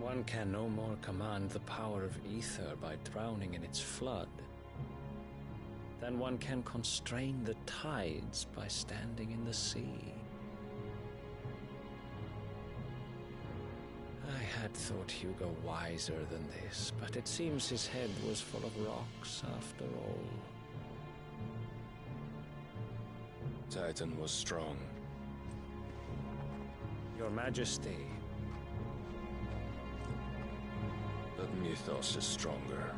One can no more command the power of ether by drowning in its flood than one can constrain the tides by standing in the sea. I had thought Hugo wiser than this, but it seems his head was full of rocks after all. Titan was strong. Your Majesty. But Mythos is stronger.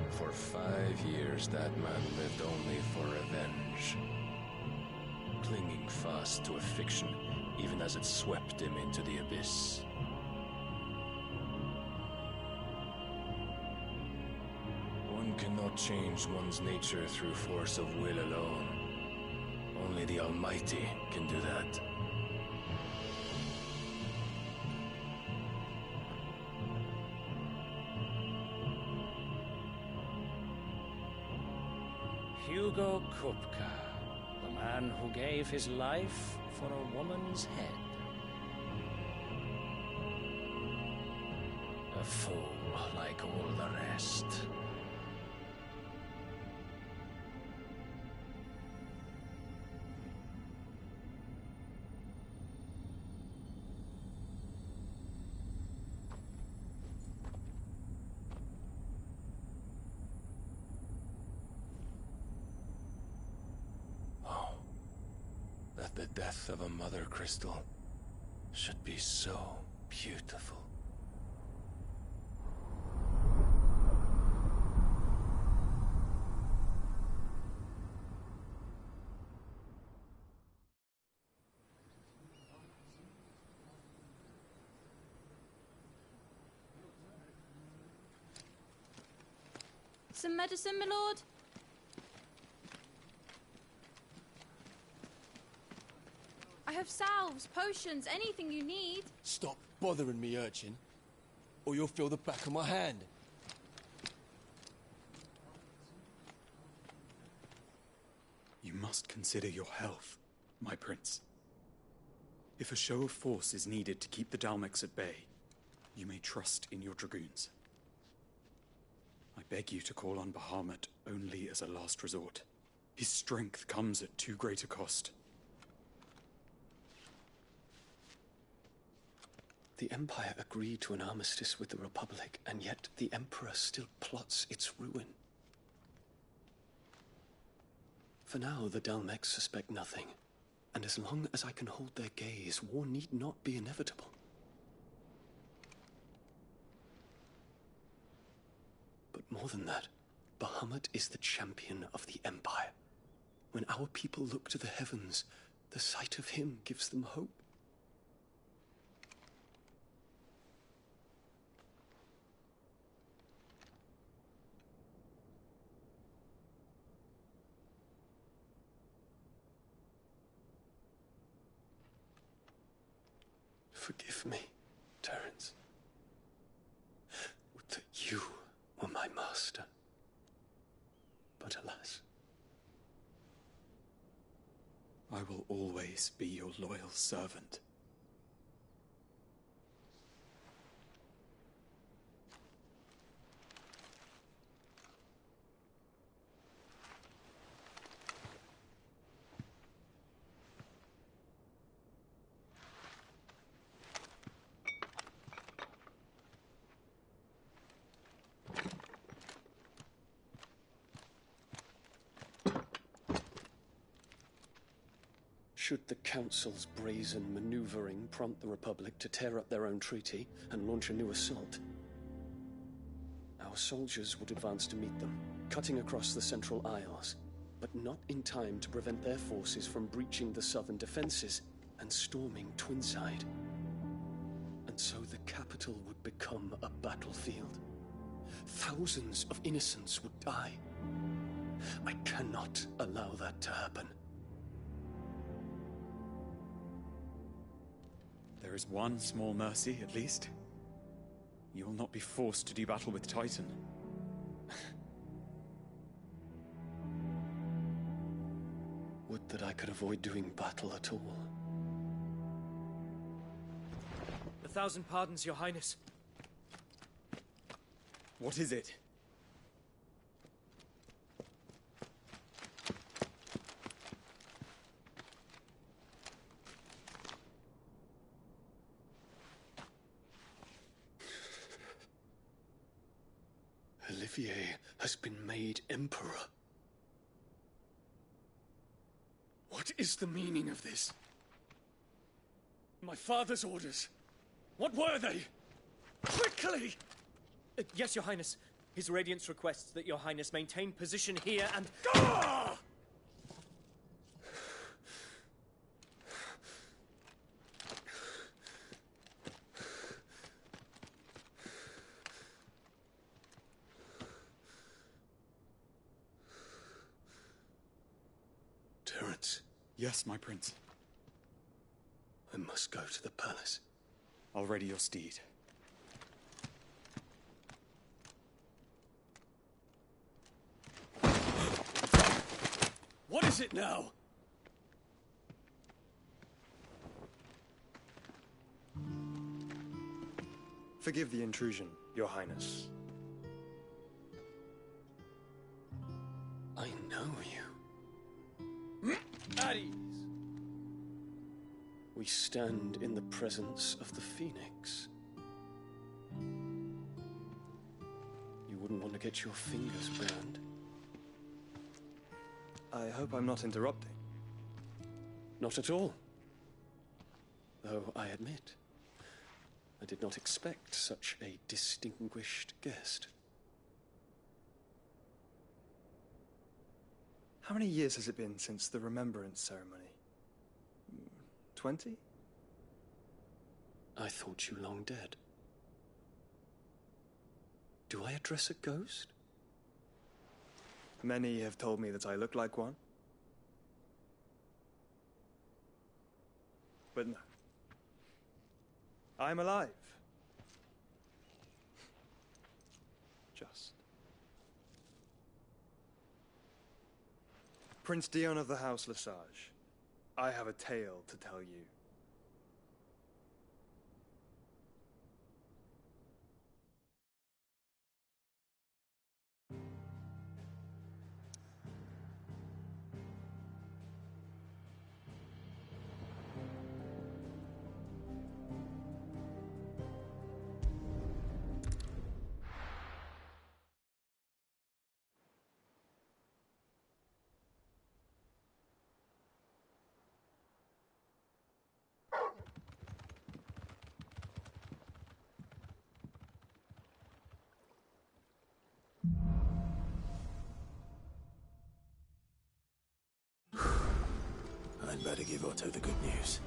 For 5 years, that man lived only for revenge. Clinging fast to a fiction, even as it swept him into the abyss. One cannot change one's nature through force of will alone. Only the Almighty can do that. Hugo Kupka, the man who gave his life for a woman's head. A fool like all the rest. The death of a mother crystal should be so beautiful. Some medicine, my lord? I have salves, potions, anything you need. Stop bothering me, urchin, or you'll feel the back of my hand. You must consider your health, my prince. If a show of force is needed to keep the Dalmex at bay, you may trust in your dragoons. I beg you to call on Bahamut only as a last resort. His strength comes at too great a cost. The Empire agreed to an armistice with the Republic, and yet the Emperor still plots its ruin. For now, the Dalmex suspect nothing, and as long as I can hold their gaze, war need not be inevitable. But more than that, Bahamut is the champion of the Empire. When our people look to the heavens, the sight of him gives them hope. Forgive me, Terence. Would that you were my master. But alas. I will always be your loyal servant. Should the Council's brazen maneuvering prompt the Republic to tear up their own treaty and launch a new assault, our soldiers would advance to meet them, cutting across the Central Isles, but not in time to prevent their forces from breaching the southern defenses and storming Twinside. And so the capital would become a battlefield. Thousands of innocents would die. I cannot allow that to happen. There is one small mercy, at least. You will not be forced to do battle with Titan. Would that I could avoid doing battle at all. 1,000 pardons, Your Highness. What is it? Olivier has been made Emperor. What is the meaning of this? My father's orders. What were they? Quickly! Yes, Your Highness. His Radiance requests that Your Highness maintain position here and... Ah! Terence, Yes, my prince. I must go to the palace. I'll ready your steed. What is it now? Forgive the intrusion, Your Highness. I know you. At ease. We stand in the presence of the Phoenix. You wouldn't want to get your fingers burned. I hope I'm not interrupting. Not at all. Though I admit, I did not expect such a distinguished guest. How many years has it been since the Remembrance ceremony? 20? I thought you long dead. Do I address a ghost? Many have told me that I look like one. But no. I'm alive. Just. Prince Dion of the House Lesage, I have a tale to tell you. I'd better give Otto the good news.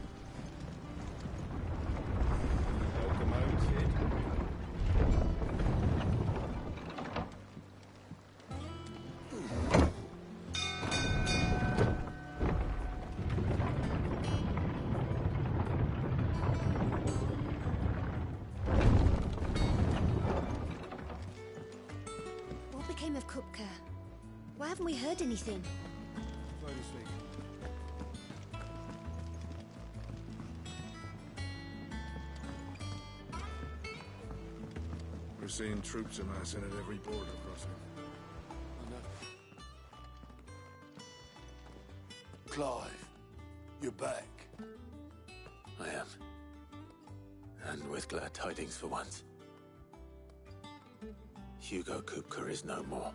What became of Kupka? Why haven't we heard anything? We're seeing troops amassing at every border crossing. I know. Clive, you're back. I am. And with glad tidings for once. Hugo Kupka is no more.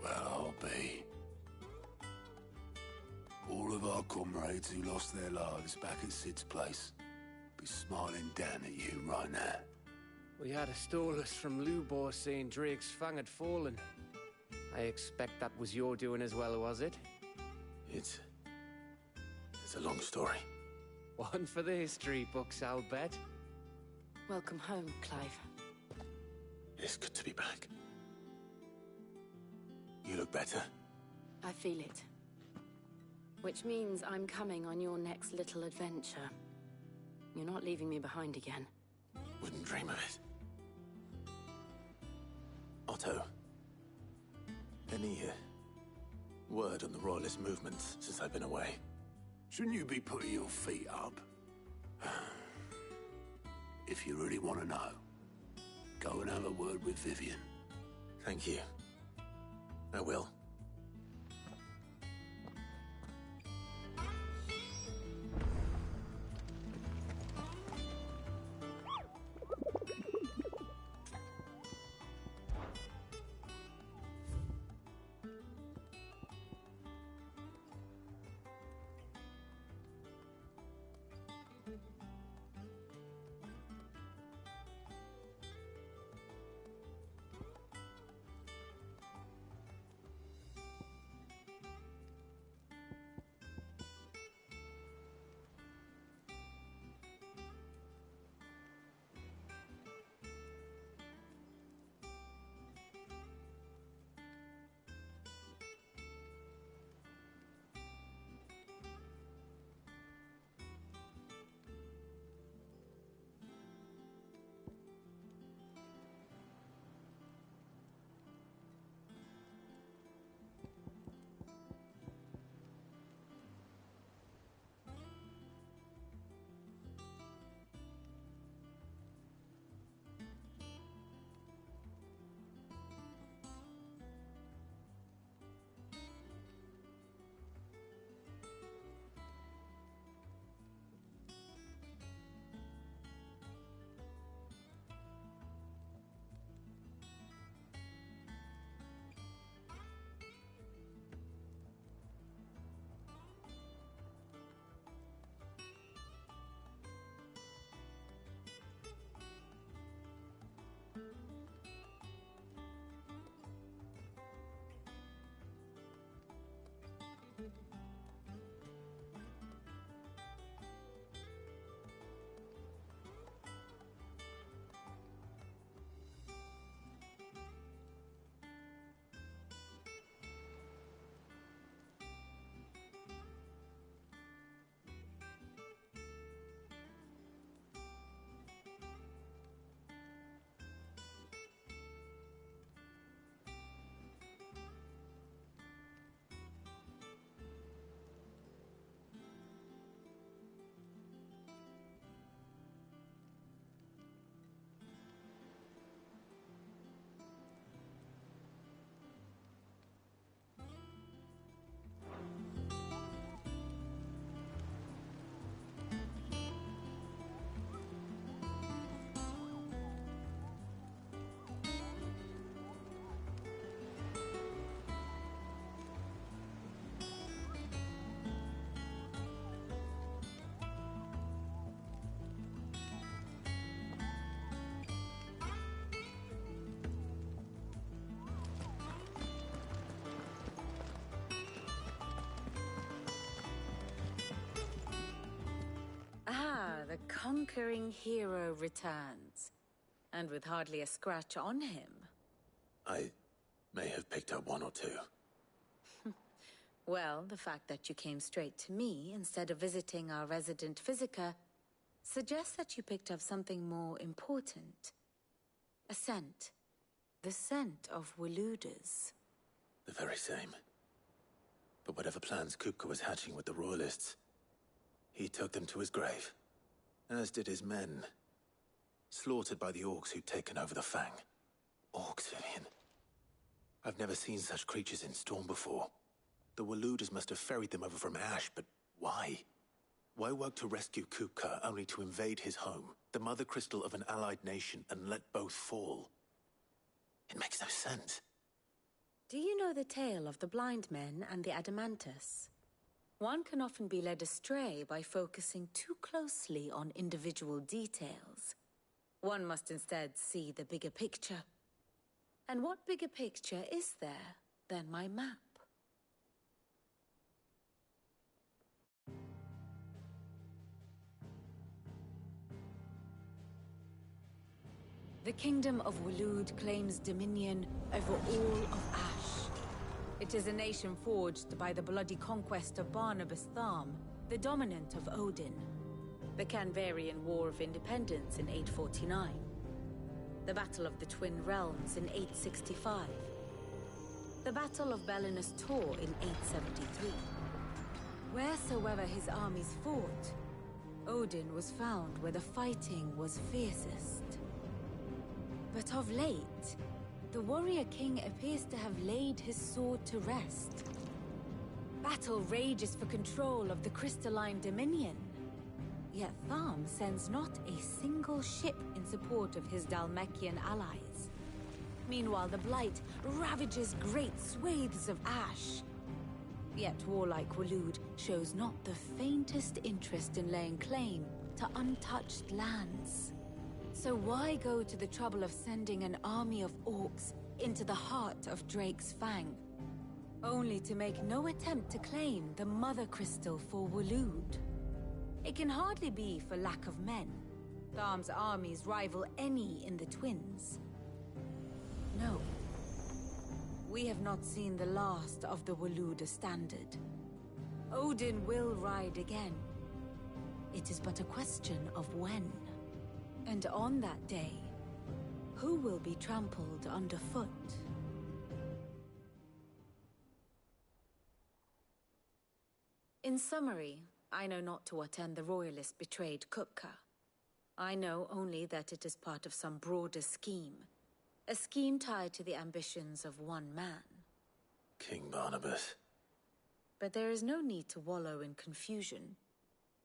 Well, I'll be. All of our comrades who lost their lives back at Sid's place be smiling down at you right now. We had a stolus from Lubor saying Drake's fang had fallen. I expect that was your doing as well, was it? It's a long story. One for the history books, I'll bet. Welcome home, Clive. It's good to be back. You look better. I feel it. Which means I'm coming on your next little adventure. You're not leaving me behind again. Wouldn't dream of it. Otto, any word on the Royalist movements since I've been away? Shouldn't you be putting your feet up? if you really want to know. Go and have a word with Vivian. Thank you. I will. The conquering hero returns, and with hardly a scratch on him. I may have picked up one or two. Well, the fact that you came straight to me instead of visiting our resident physiker suggests that you picked up something more important. A scent. The scent of Waludas. The very same. But whatever plans Kupka was hatching with the Royalists, he took them to his grave. As did his men. Slaughtered by the orcs who'd taken over the Fang. Orcs, Vivian. I've never seen such creatures in Storm before. The Waludas must have ferried them over from Ash, but why? Why work to rescue Kupka only to invade his home, the mother crystal of an allied nation, and let both fall? It makes no sense. Do you know the tale of the blind men and the Adamantus? One can often be led astray by focusing too closely on individual details. One must instead see the bigger picture. And what bigger picture is there than my map? The Kingdom of Waloed claims dominion over all of Ash. It is a nation forged by the bloody conquest of Barnabas Tharm, the dominant of Odin. The Canvarian War of Independence in 849. The Battle of the Twin Realms in 865. The Battle of Belinus Tor in 873. Wheresoever his armies fought, Odin was found where the fighting was fiercest. But of late, the warrior king appears to have laid his sword to rest. Battle rages for control of the crystalline dominion. Yet Tharm sends not a single ship in support of his Dhalmekian allies. Meanwhile, the Blight ravages great swathes of ash. Yet warlike Waloed shows not the faintest interest in laying claim to untouched lands. So why go to the trouble of sending an army of orcs into the heart of Drake's Fang, only to make no attempt to claim the Mother Crystal for Waloed? It can hardly be for lack of men. Tharm's armies rival any in the Twins. No. We have not seen the last of the Waloed standard. Odin will ride again. It is but a question of when. And on that day, who will be trampled underfoot? In summary, I know not to what end the Royalists betrayed Kupka. I know only that it is part of some broader scheme. A scheme tied to the ambitions of one man. King Barnabas. But there is no need to wallow in confusion.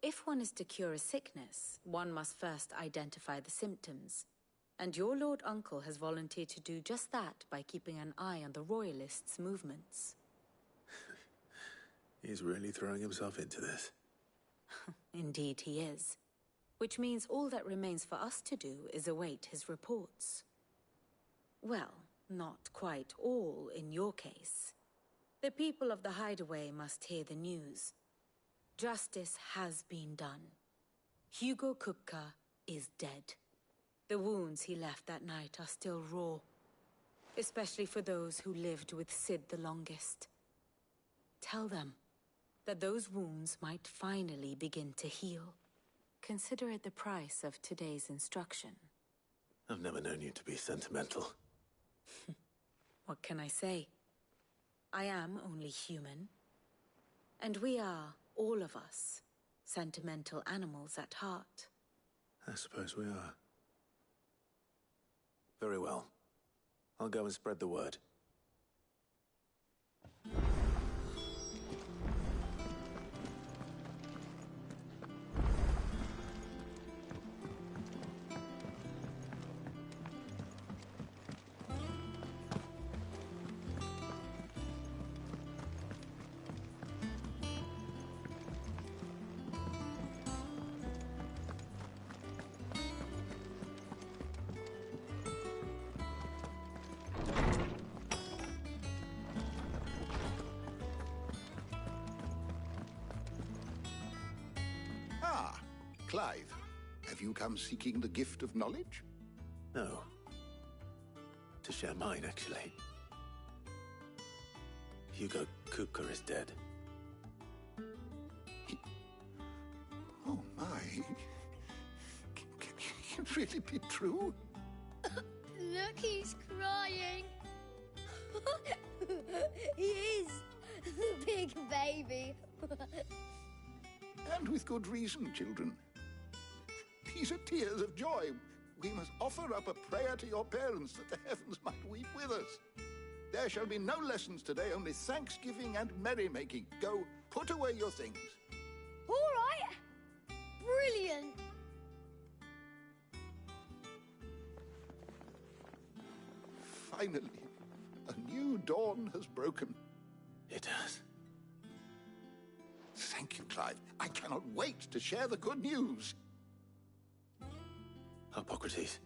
If one is to cure a sickness, one must first identify the symptoms. And your Lord Uncle has volunteered to do just that by keeping an eye on the Royalists' movements. He's really throwing himself into this. Indeed he is. Which means all that remains for us to do is await his reports. Well, not quite all in your case. The people of the Hideaway must hear the news. Justice has been done. Hugo Kupka is dead. The wounds he left that night are still raw, especially for those who lived with Sid the longest. Tell them that those wounds might finally begin to heal. Consider it the price of today's instruction. I've never known you to be sentimental. What can I say? I am only human. And we are, all of us, sentimental animals at heart. I suppose we are. Very well. I'll go and spread the word. Clive, have you come seeking the gift of knowledge? No. To share mine, actually. Hugo Kupka is dead. Oh my. Can it really be true? Look, he's crying. He is. The big baby. And with good reason, children. These are tears of joy. We must offer up a prayer to your parents that the heavens might weep with us. There shall be no lessons today, only thanksgiving and merrymaking. Go, put away your things. All right. Brilliant. Finally, a new dawn has broken. It has. Thank you, Clive. I cannot wait to share the good news. Hippocrates.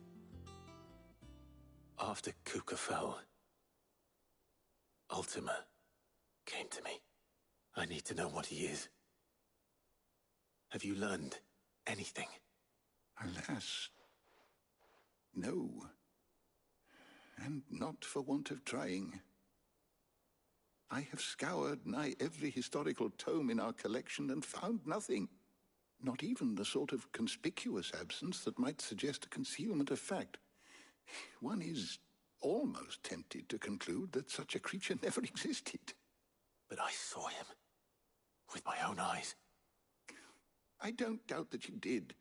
After Kupka fell, Ultima came to me. I need to know what he is. Have you learned anything? Alas, no. And not for want of trying. I have scoured nigh every historical tome in our collection and found nothing. Not even the sort of conspicuous absence that might suggest a concealment of fact. One is almost tempted to conclude that such a creature never existed. But I saw him with my own eyes. I don't doubt that you did.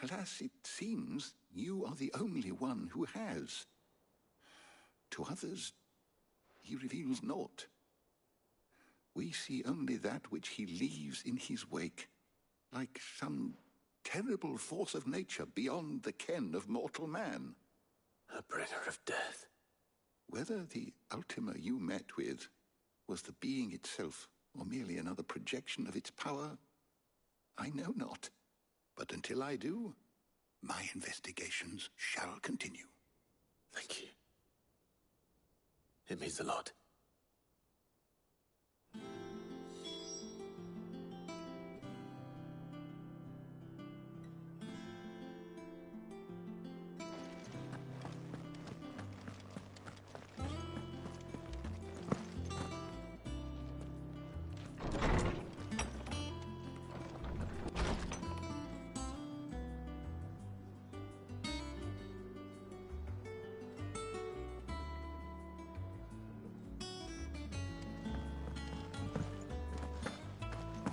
Alas, it seems you are the only one who has. To others, he reveals naught. We see only that which he leaves in his wake, like some terrible force of nature beyond the ken of mortal man. A bringer of death. Whether the Ultima you met with was the being itself, or merely another projection of its power, I know not. But until I do, my investigations shall continue. Thank you. It means a lot.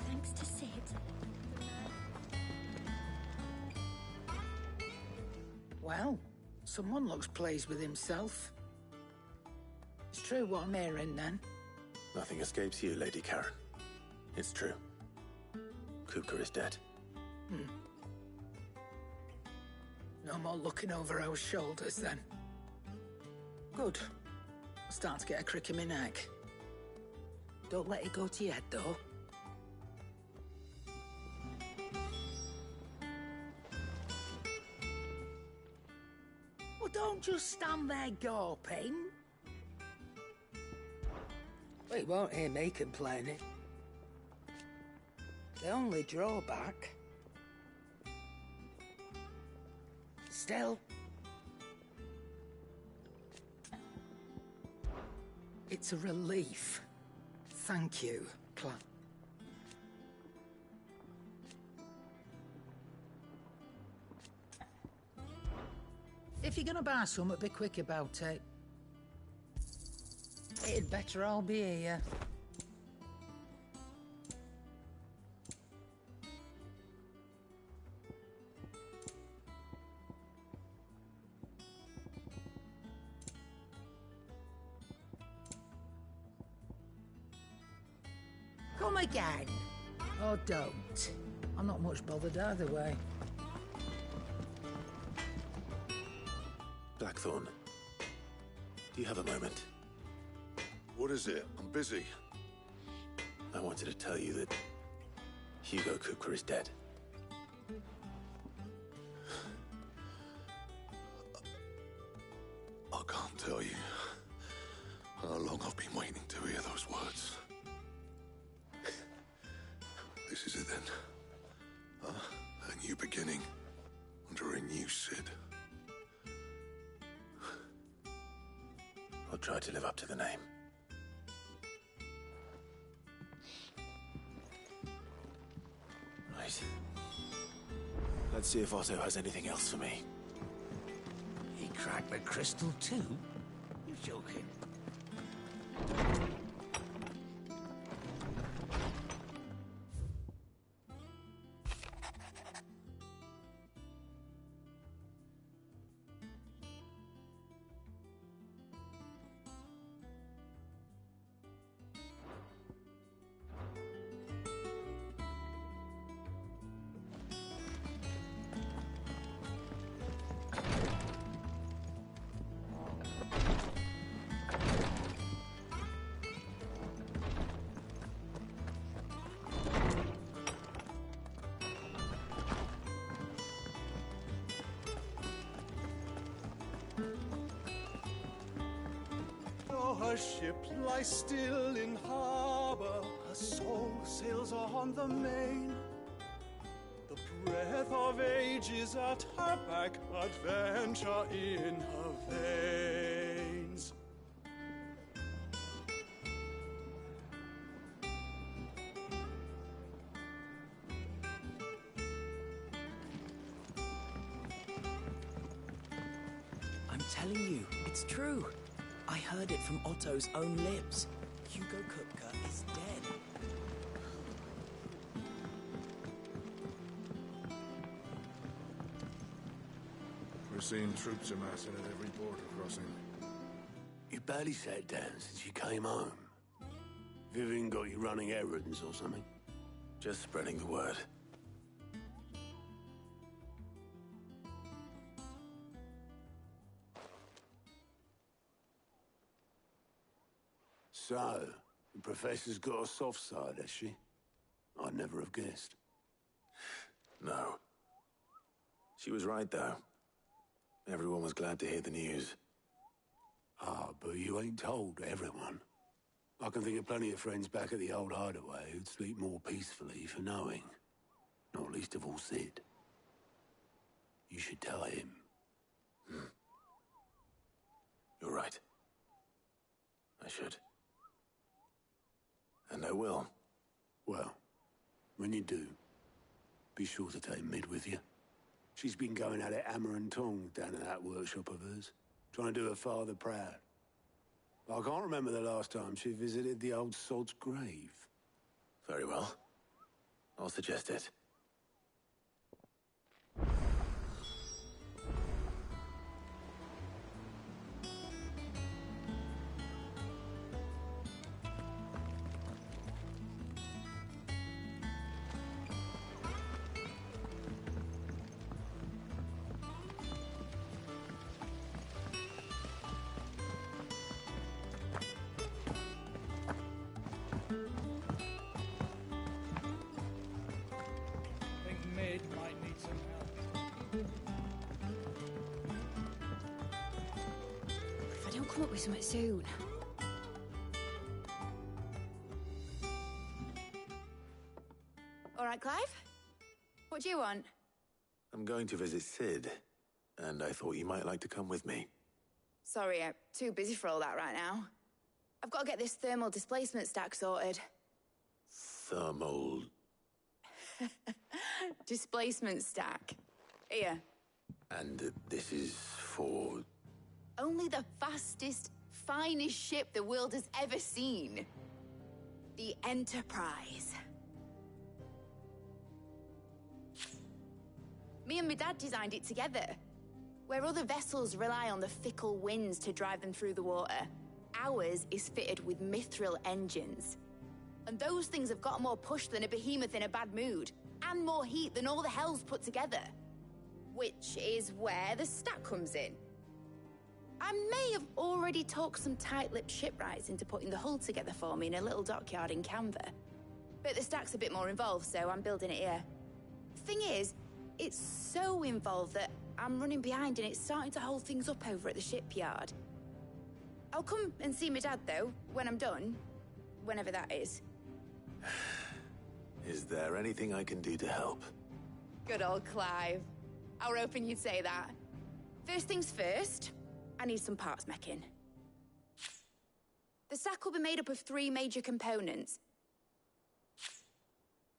Thanks to Sid. Well, someone looks pleased with himself. It's true what I'm hearing, then. Nothing escapes you, Lady Karen. It's true. Kupka is dead. No more looking over our shoulders, then. Good. I'm starting to get a crick in my neck. Don't let it go to your head, though. Well, don't just stand there gawping. Well, you won't hear me complaining. The only drawback... Still... It's a relief. Thank you, Clan. If you're gonna buy something, be quick about it. It'd better all be here. Come again. Or don't. I'm not much bothered either way. Blackthorn, do you have a moment? What is it? I'm busy. I wanted to tell you that Hugo Kupka is dead. I can't tell you how long I've been waiting to hear those words. This is it then. Huh? A new beginning under a new Sid. I'll try to live up to the name. Right. Let's see if Otto has anything else for me. He cracked the crystal too? You're joking. Her ship lies still in harbor, her soul sails on the main. The breath of age is at her back, adventure in her veins. I'm telling you, it's true. I heard it from Otto's own lips. Hugo Kupka is dead. We're seeing troops amassing at every border crossing. You barely sat down since you came home. Vivian got you running errands or something? Just spreading the word. So, the Professor's got a soft side, has she? I'd never have guessed. No. She was right, though. Everyone was glad to hear the news. Ah, but you ain't told everyone. I can think of plenty of friends back at the old hideaway who'd sleep more peacefully for knowing. Not least of all Sid. You should tell him. You're right. I should. And I will. Well, when you do, be sure to take Mid with you. She's been going at it hammer and tong down at that workshop of hers, trying to do her father proud. I can't remember the last time she visited the old sod's grave. Very well. I'll suggest it. Come up with something soon. All right, Clive? What do you want? I'm going to visit Sid, and I thought you might like to come with me. Sorry, I'm too busy for all that right now. I've got to get this thermal displacement stack sorted. Thermal... Displacement stack. Here. And this is for... Only the fastest, finest ship the world has ever seen. The Enterprise. Me and my dad designed it together. Where other vessels rely on the fickle winds to drive them through the water, ours is fitted with mithril engines. And those things have got more push than a behemoth in a bad mood, and more heat than all the hells put together. Which is where the stack comes in. I may have already talked some tight-lipped shipwrights into putting the hull together for me in a little dockyard in Canva. But the stack's a bit more involved, so I'm building it here. Thing is, it's so involved that I'm running behind and it's starting to hold things up over at the shipyard. I'll come and see my dad, though, when I'm done. Whenever that is. Is there anything I can do to help? Good old Clive. I were hoping you'd say that. First things first, I need some parts meching. The stack will be made up of 3 major components.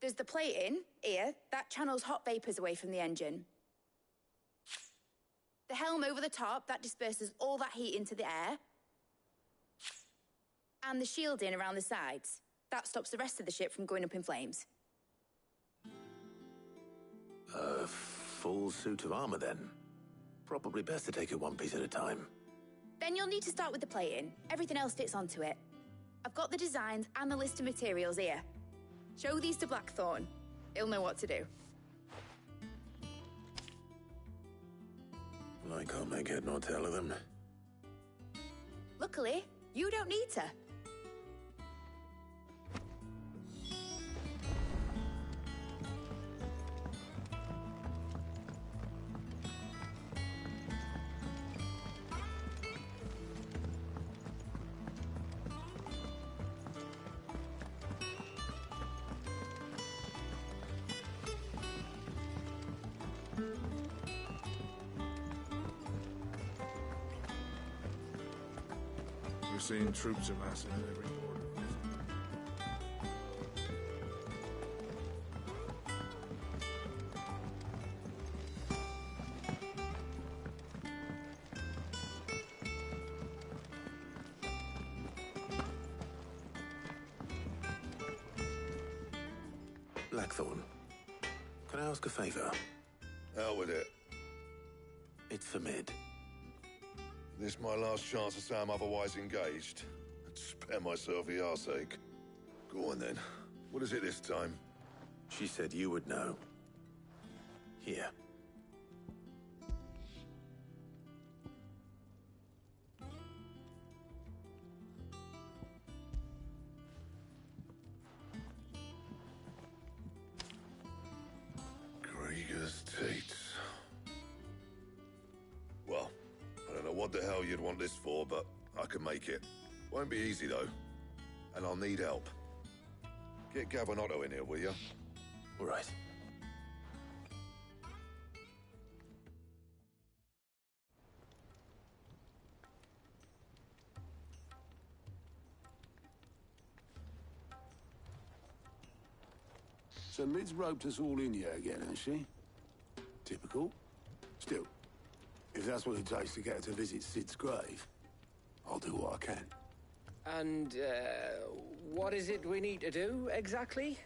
There's the plating, here, that channels hot vapors away from the engine. The helm over the top, that disperses all that heat into the air. And the shielding around the sides. That stops the rest of the ship from going up in flames. A full suit of armor, then. Probably best to take it one piece at a time. Then you'll need to start with the plating. Everything else fits onto it. I've got the designs and the list of materials here. Show these to Blackthorn. He'll know what to do. I can't make head nor tail of them. Luckily, you don't need to. We're seeing troops amassing at every border. Blackthorn, can I ask a favor? Out with it. It's for Mid. This my last chance to say I'm otherwise engaged. I'd spare myself the arseache. Go on then. What is it this time? She said you would know. Here. Krieger's Tates. Well, I don't know what the hell you'd want this for, but I can make it. Won't be easy, though. And I'll need help. Get Gavin-Otto in here, will you? All right. So Mid's roped us all in here again, hasn't she? Typical. Still, if that's what it takes to get her to visit Sid's grave, I'll do what I can. And, what is it we need to do, exactly?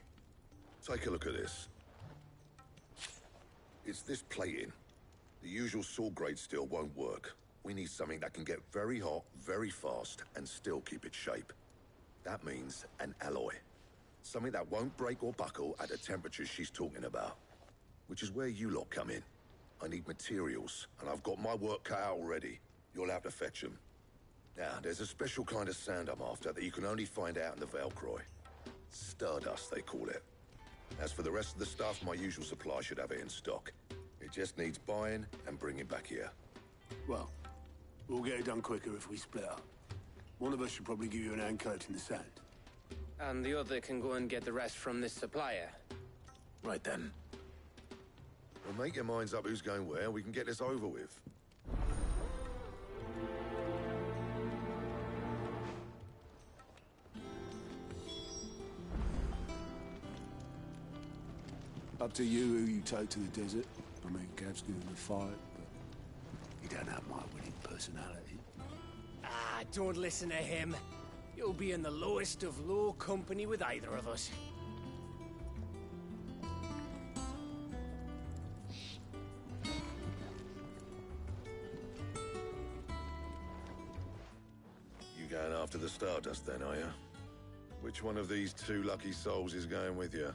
Take a look at this. It's this plating. The usual sword grade steel won't work. We need something that can get very hot, very fast, and still keep its shape. That means an alloy. Something that won't break or buckle at the temperatures she's talking about. Which is where you lot come in. I need materials, and I've got my work cut out already. You'll have to fetch them. Now, there's a special kind of sand I'm after that you can only find out in the Valcroy. Stardust, they call it. As for the rest of the stuff, my usual supply should have it in stock. It just needs buying and bringing back here. Well, we'll get it done quicker if we split up. One of us should probably give you an hand coat in the sand. And the other can go and get the rest from this supplier. Right then. Well, make your minds up who's going where, and we can get this over with. Up to you who you take to the desert. I mean, Gav's good in the fight, but he don't have my winning personality. Ah, don't listen to him. You'll be in the lowest of low company with either of us. You going after the Stardust then, are you? Which one of these two lucky souls is going with you?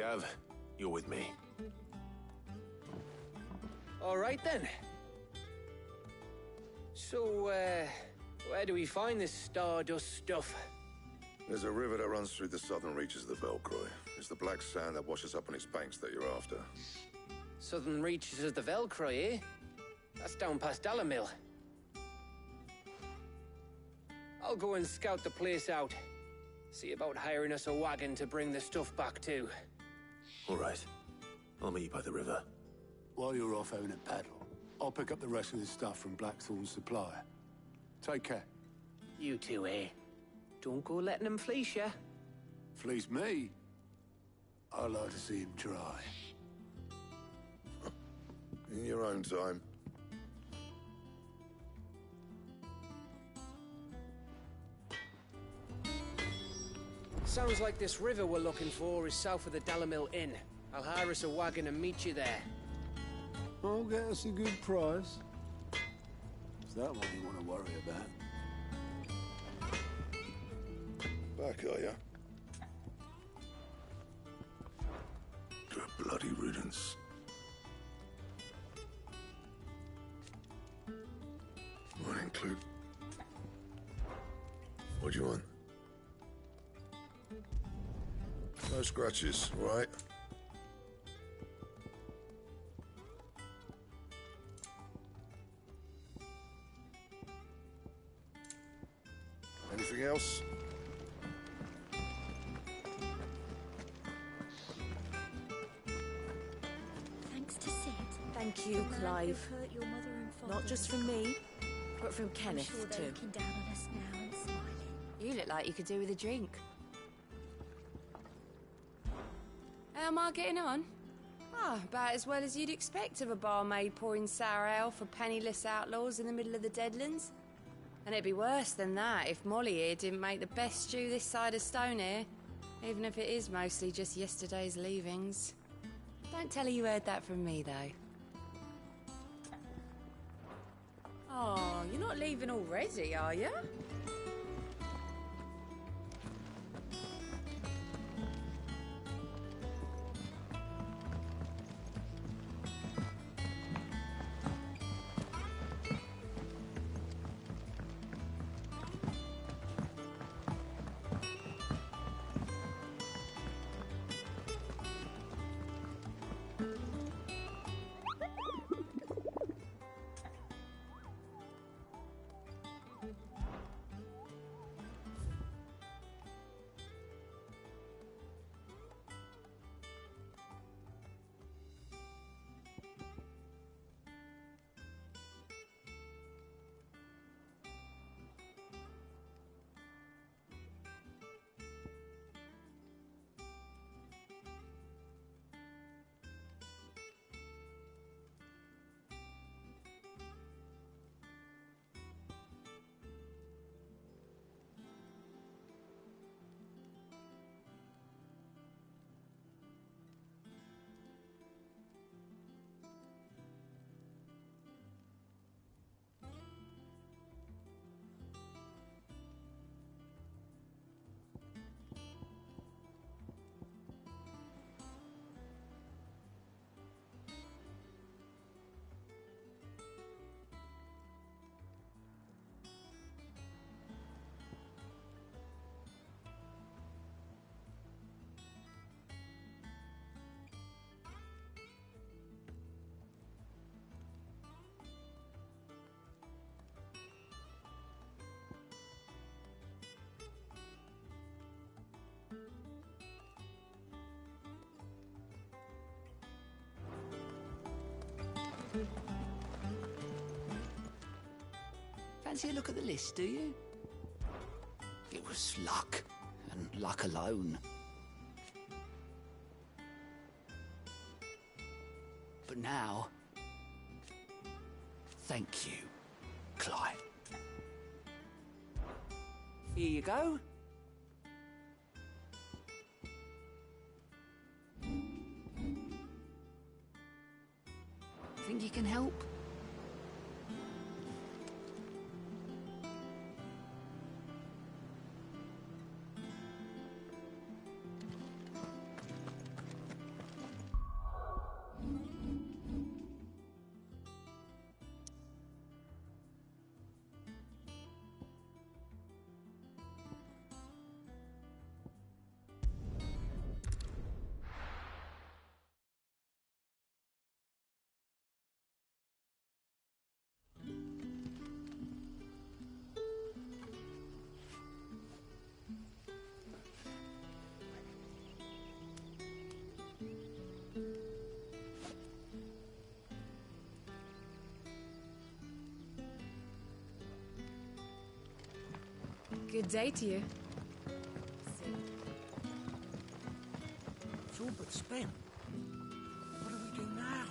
Gav, you're with me. All right then. So, where do we find this stardust stuff? There's a river that runs through the southern reaches of the Velcroy. It's the black sand that washes up on its banks that you're after. Southern reaches of the Velcroy, eh? That's down past Dalamil. I'll go and scout the place out. See about hiring us a wagon to bring the stuff back to. All right. I'll meet you by the river. While you're off having a paddle, I'll pick up the rest of the stuff from Blackthorn's supply. Take care. You two, eh? Don't go letting them fleece ya. Fleece me? I'd like to see him try. In your own time. Sounds like this river we're looking for is south of the Dalamil Inn. I'll hire us a wagon and meet you there. I'll get us a good price. Is that what you want to worry about? Back, are ya? Good bloody riddance. Morning, Clue. What do you want? No scratches, all right? Anything else? Thanks to Sid. Thank you, Clive. You've hurt your mother and father. Not just from me, but from I'm Kenneth, sure they're too. looking down on us now and smiling. You look like you could do with a drink. How am I getting on? Ah, about as well as you'd expect of a barmaid pouring sour ale for penniless outlaws in the middle of the Deadlands. And it'd be worse than that if Molly here didn't make the best stew this side of Stone here, even if it is mostly just yesterday's leavings. Don't tell her you heard that from me, though. Oh, you're not leaving already, are you? Fancy a look at the list, do you? It was luck, and luck alone. But now, thank you, Clive. Here you go. Think you can help? Good day to you. It's all but spent. What do we do now?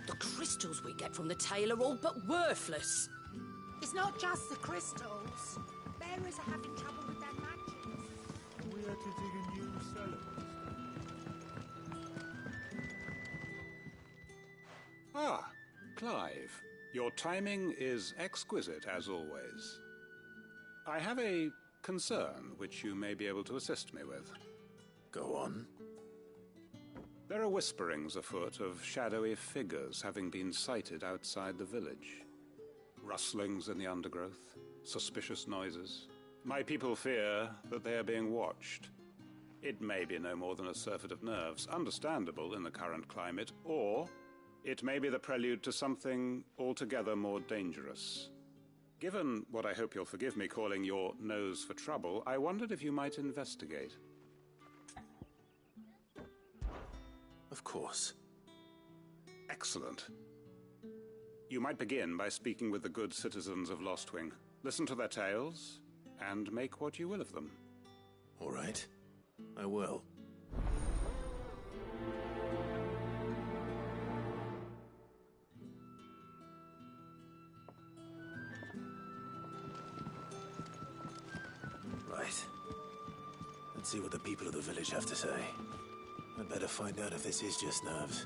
The crystals we get from the tail are all but worthless. It's not just the crystals. Bearers are having trouble with their magic. We had to dig a new cellar. Ah, Clive. Your timing is exquisite, as always. I have a concern which you may be able to assist me with. Go on. There are whisperings afoot of shadowy figures having been sighted outside the village. Rustlings in the undergrowth, suspicious noises. My people fear that they are being watched. It may be no more than a surfeit of nerves, understandable in the current climate, or it may be the prelude to something altogether more dangerous. Given what I hope you'll forgive me calling your nose for trouble, I wondered if you might investigate. Of course. Excellent. You might begin by speaking with the good citizens of Lostwing. Listen to their tales, and make what you will of them. All right. I will. Right. Let's see what the people of the village have to say. I'd better find out if this is just nerves,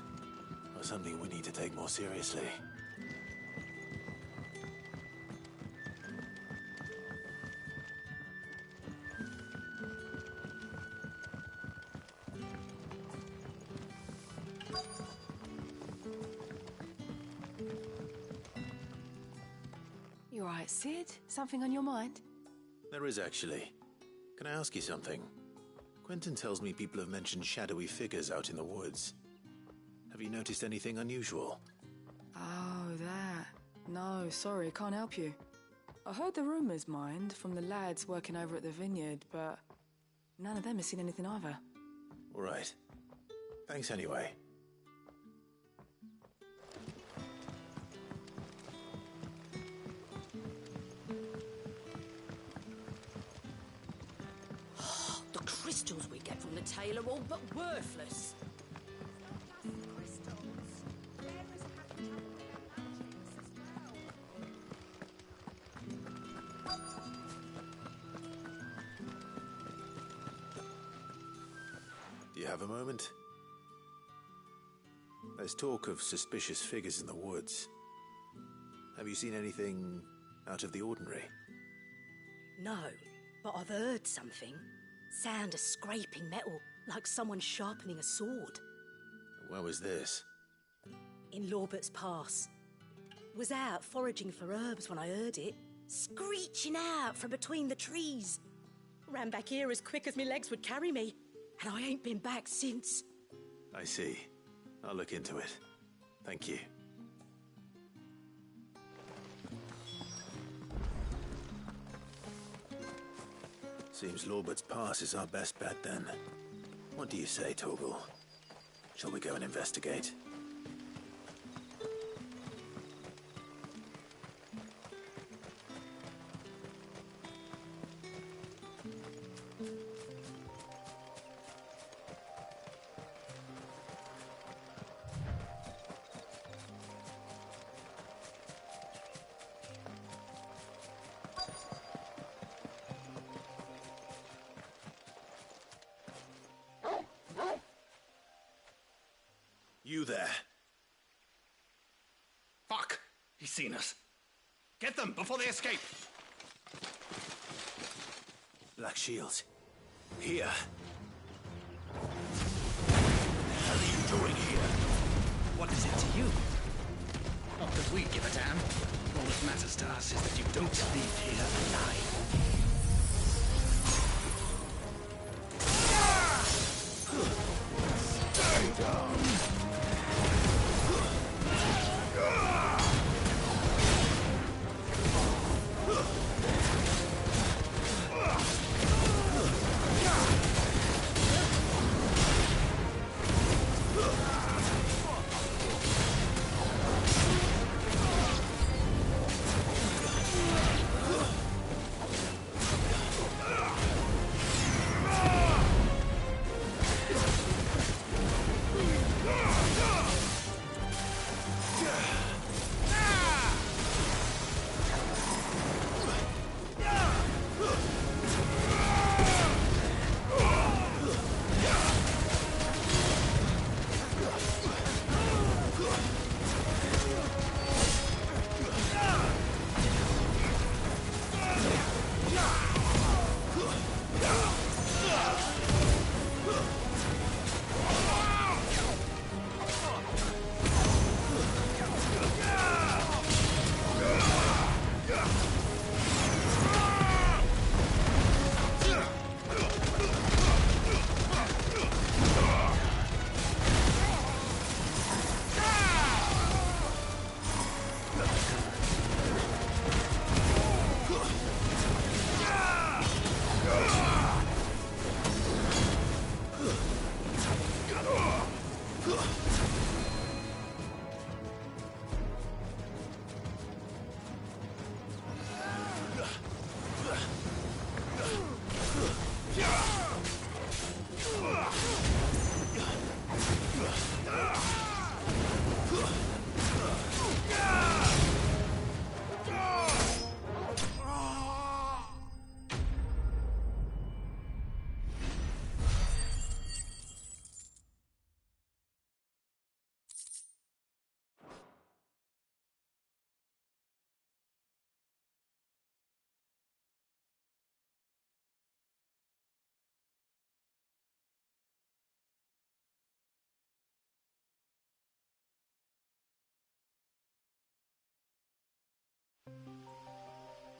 or something we need to take more seriously. You alright, Sid? Something on your mind? There is, actually. Can I ask you something? Quentin tells me people have mentioned shadowy figures out in the woods. Have you noticed anything unusual? Oh, that. No, sorry, can't help you. I heard the rumours, mind, from the lads working over at the vineyard, but none of them has seen anything either. All right. Thanks anyway. The crystals we get from the tail are all but worthless. Do you have a moment? There's talk of suspicious figures in the woods. Have you seen anything out of the ordinary? No, but I've heard something. Sound of scraping metal, like someone sharpening a sword. Where was this? In Lorbert's Pass. Was out foraging for herbs when I heard it, screeching out from between the trees. Ran back here as quick as my legs would carry me, and I ain't been back since. I see. I'll look into it. Thank you. Seems Lorbert's Pass is our best bet, then. What do you say, Torgal? Shall we go and investigate? You there. Fuck! He's seen us. Get them before they escape! Black Shields. Here. What are you doing here? What is it to you? Not that we give a damn. All that matters to us is that you don't leave here alive. Stay down.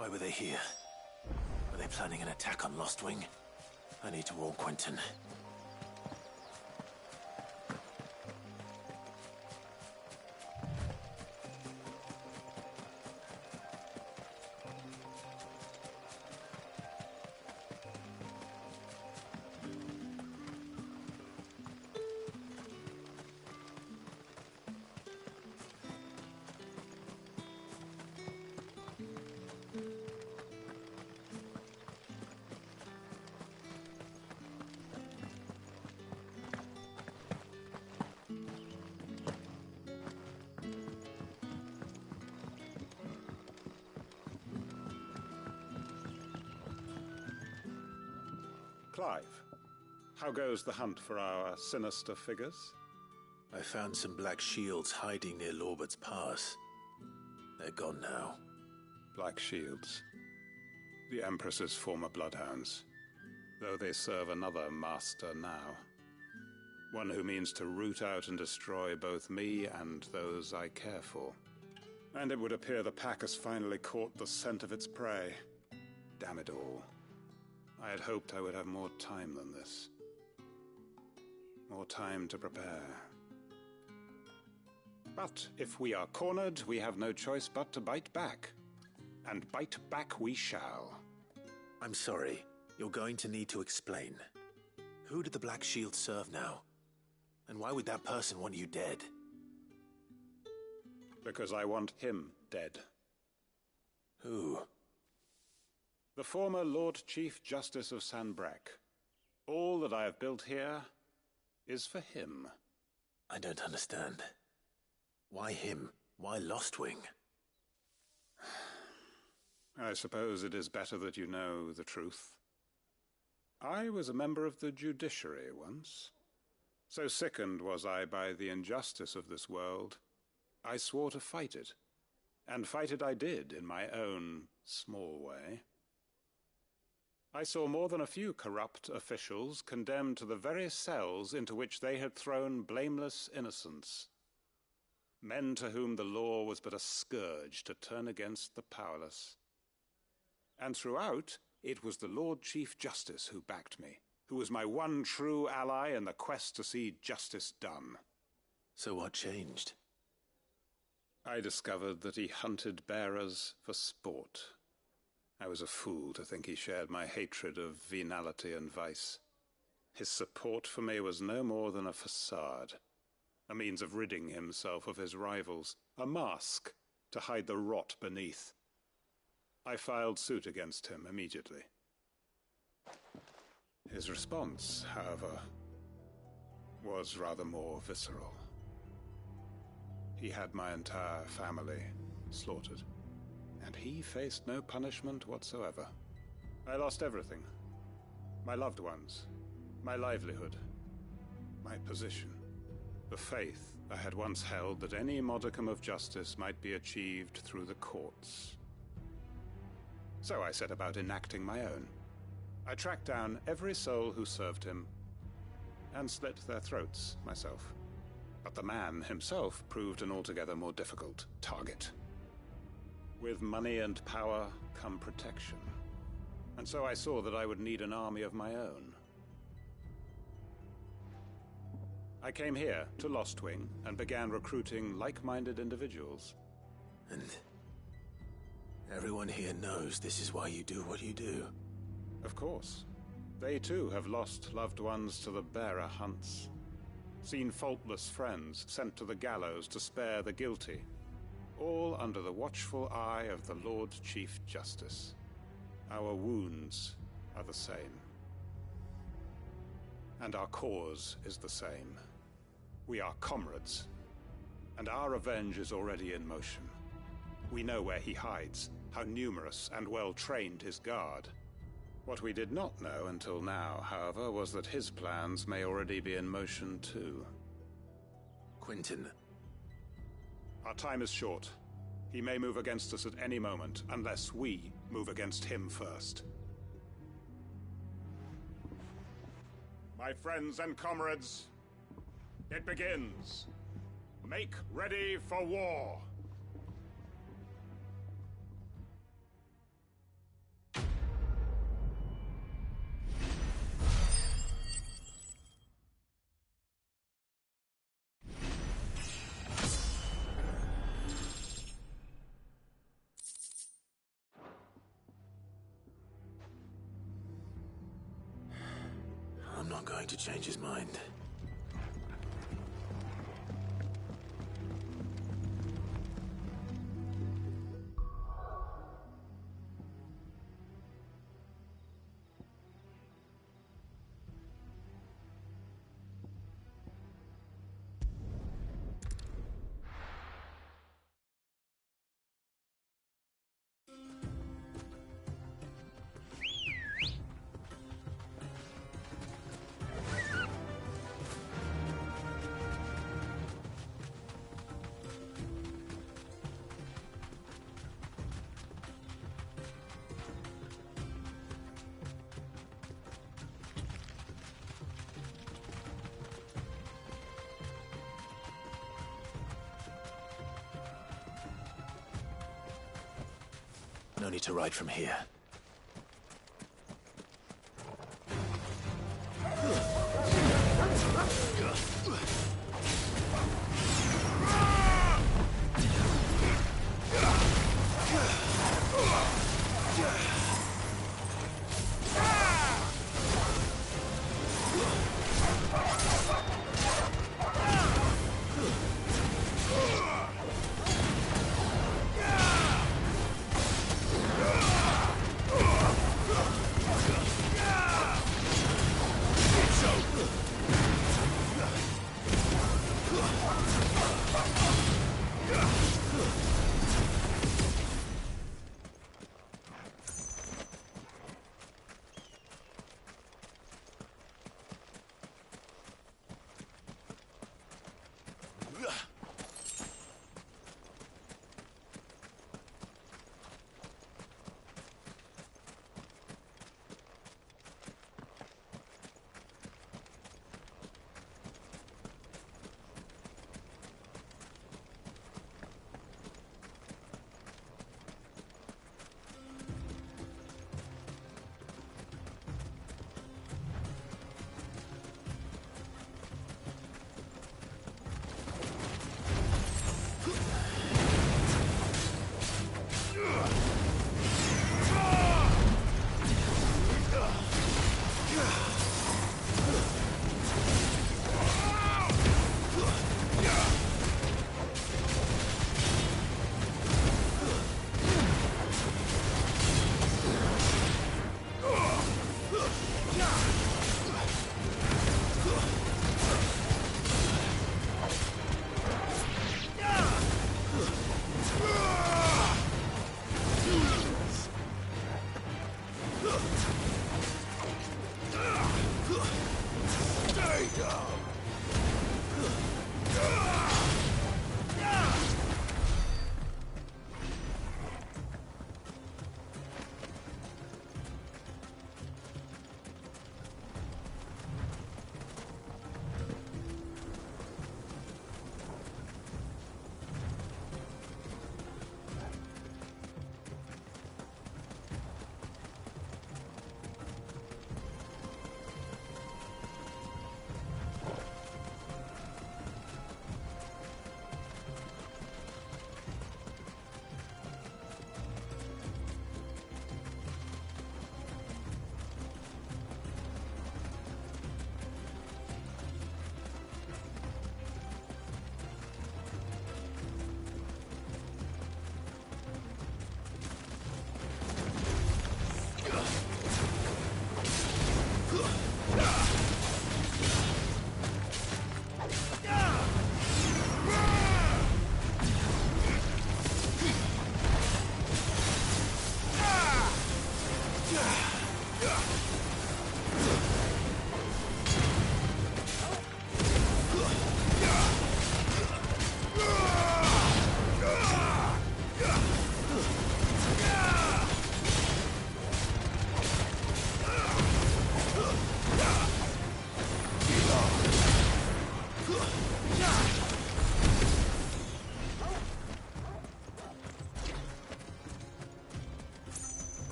Why were they here? Were they planning an attack on Lostwing? I need to warn Quentin. Clive, how goes the hunt for our sinister figures? I found some black shields hiding near Lorbert's Pass. They're gone now. Black shields. The Empress's former bloodhounds. Though they serve another master now. One who means to root out and destroy both me and those I care for. And it would appear the pack has finally caught the scent of its prey. Damn it all. I had hoped I would have more time than this. More time to prepare. But if we are cornered, we have no choice but to bite back. And bite back we shall. I'm sorry. You're going to need to explain. Who did the Black Shield serve now? And why would that person want you dead? Because I want him dead. Who? The former Lord Chief Justice of Sanbreque. All that I have built here is for him. I don't understand. Why him? Why Lostwing? I suppose it is better that you know the truth. I was a member of the judiciary once. So sickened was I by the injustice of this world, I swore to fight it. And fight it I did in my own small way. I saw more than a few corrupt officials condemned to the very cells into which they had thrown blameless innocents. Men to whom the law was but a scourge to turn against the powerless. And throughout, it was the Lord Chief Justice who backed me, who was my one true ally in the quest to see justice done. So what changed? I discovered that he hunted bearers for sport. I was a fool to think he shared my hatred of venality and vice. His support for me was no more than a facade, a means of ridding himself of his rivals, a mask to hide the rot beneath. I filed suit against him immediately. His response, however, was rather more visceral. He had my entire family slaughtered. And he faced no punishment whatsoever. I lost everything. My loved ones, my livelihood, my position, the faith I had once held that any modicum of justice might be achieved through the courts. So I set about enacting my own. I tracked down every soul who served him, and slit their throats myself. But the man himself proved an altogether more difficult target. With money and power come protection. And so I saw that I would need an army of my own. I came here to Lostwing and began recruiting like-minded individuals. And everyone here knows this is why you do what you do. Of course. They too have lost loved ones to the bearer hunts. Seen faultless friends sent to the gallows to spare the guilty. All under the watchful eye of the Lord Chief Justice. Our wounds are the same. And our cause is the same. We are comrades. And our revenge is already in motion. We know where he hides, how numerous and well-trained his guard. What we did not know until now, however, was that his plans may already be in motion too. Quentin. Our time is short. He may move against us at any moment, unless we move against him first. My friends and comrades, it begins. Make ready for war. not going to change his mind. No need to ride from here.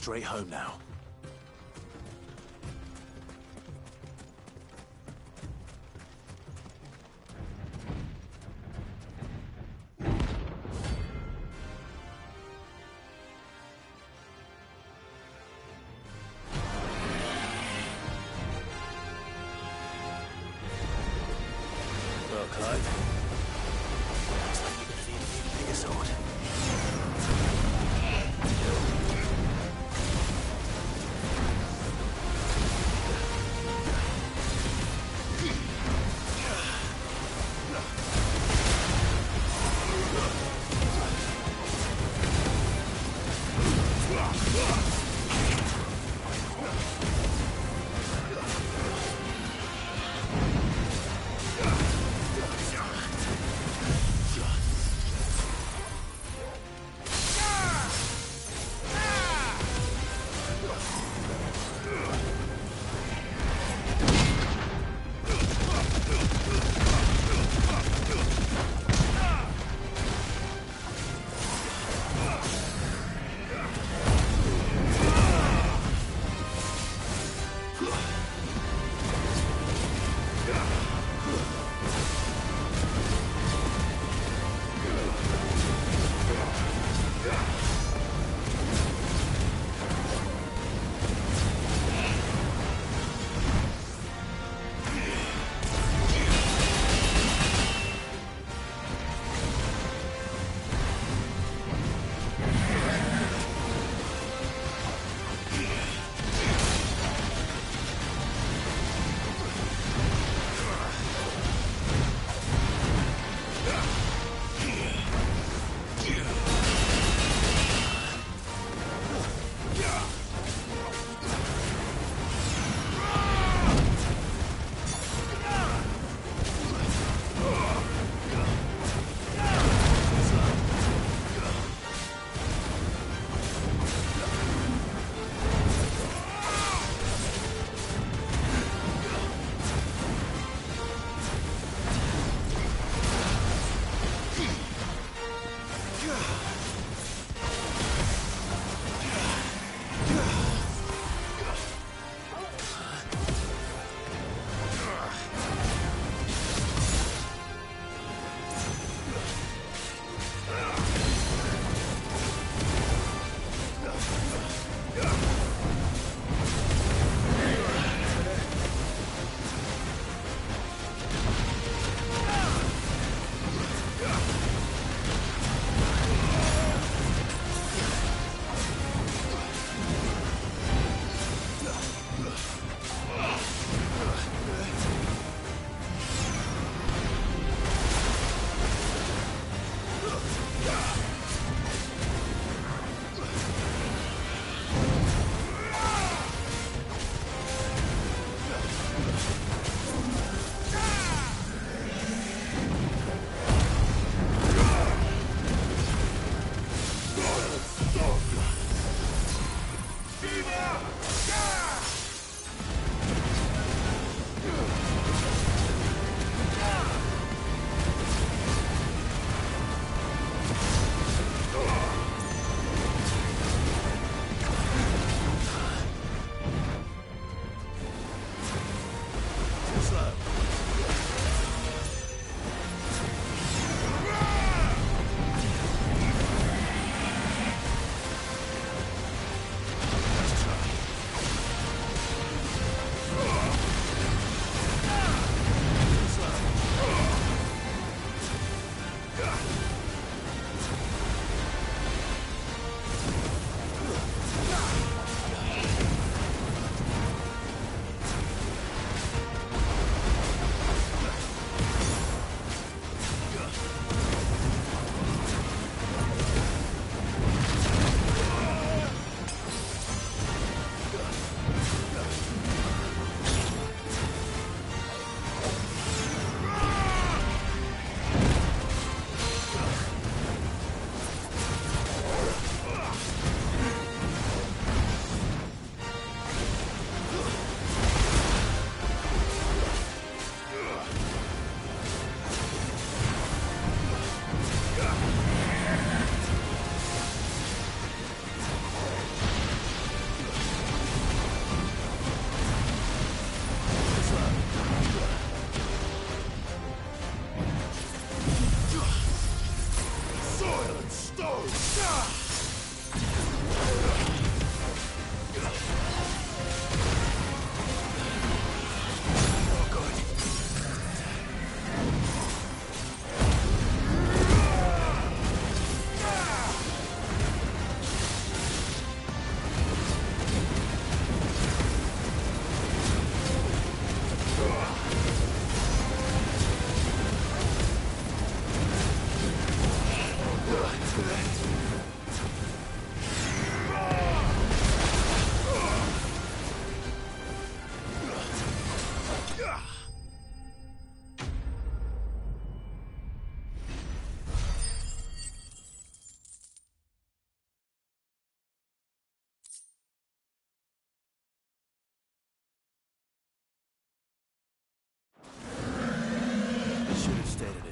straight home now. Well, Clive, looks like you're gonna need a bigger sword.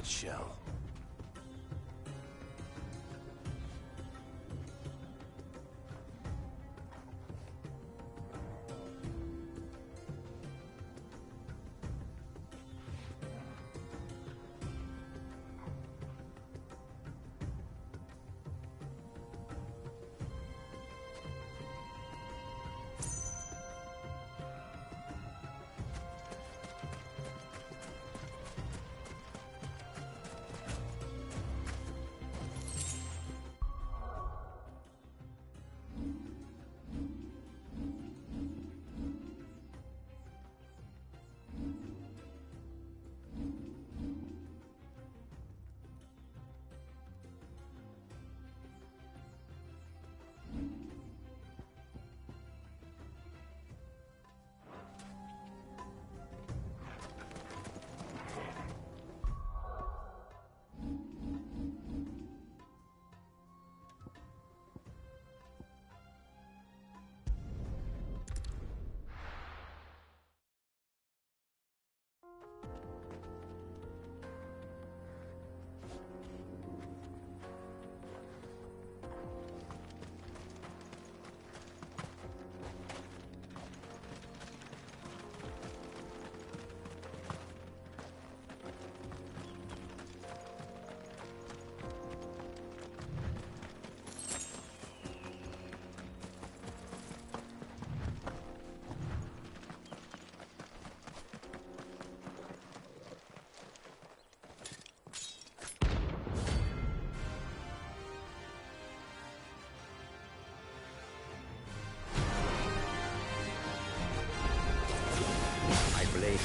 it shall.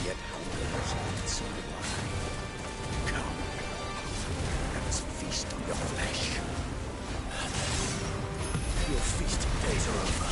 Yet hungers its wine. Come, let us feast on your flesh. Your feasting days are over.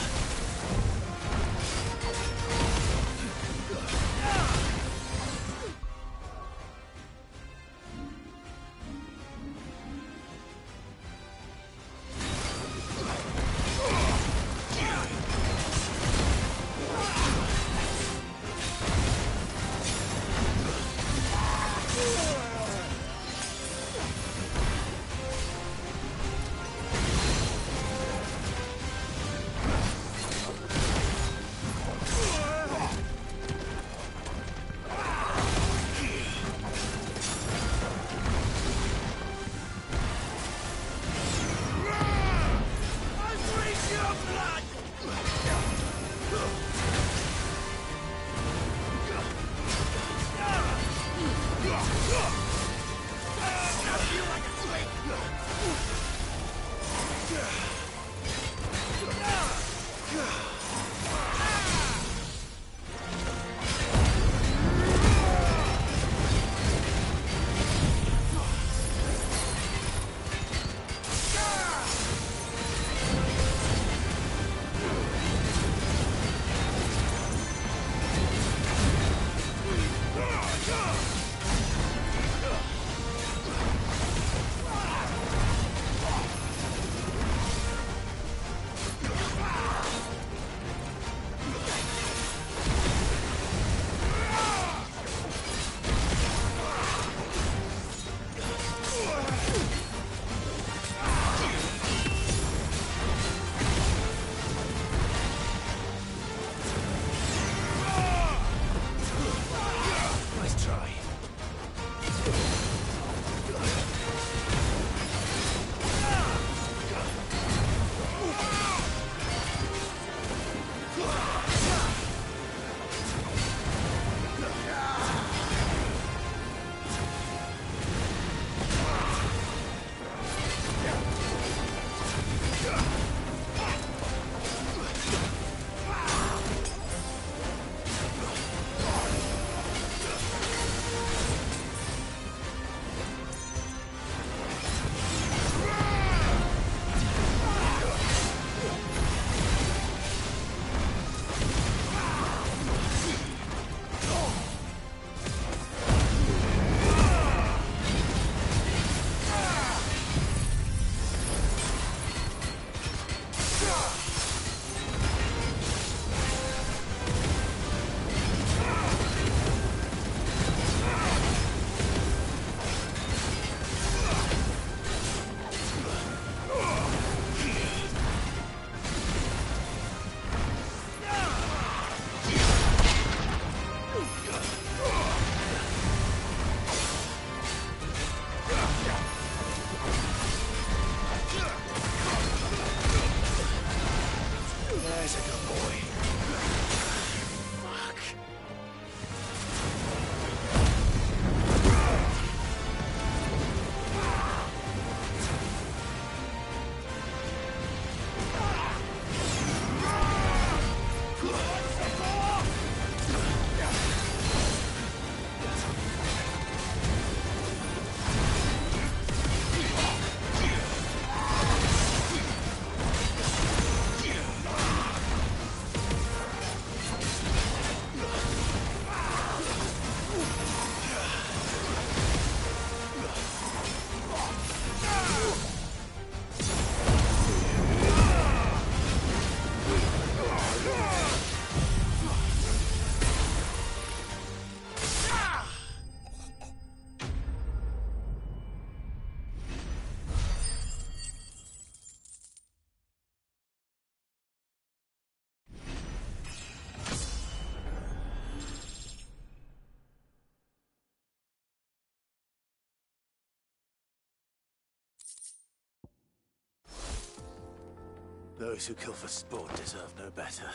Those who kill for sport deserve no better.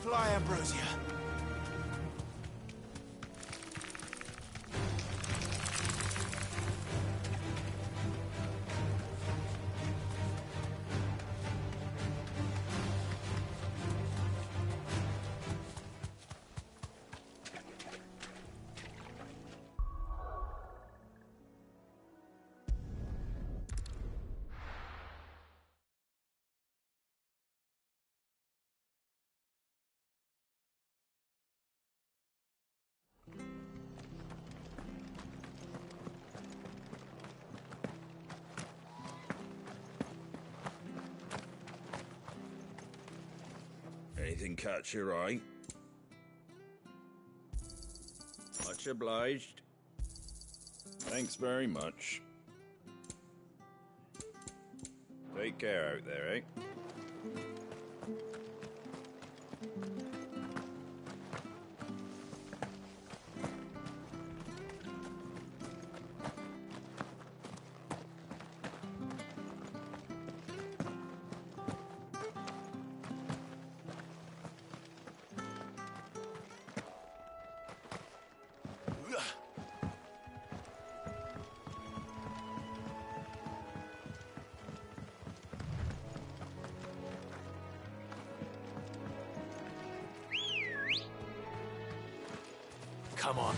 Fly, Ambrosia. Anything catch your eye? Much obliged. Thanks very much. Take care out there, eh? Come on.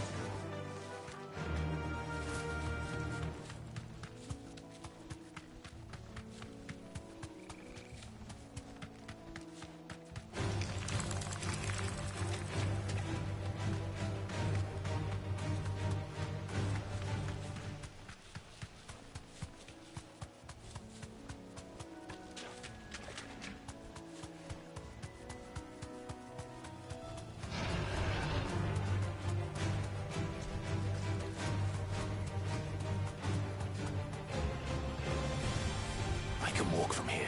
I can walk from here.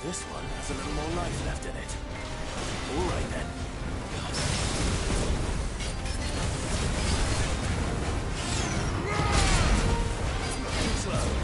This one has a little more life left in it. All right then. Slow.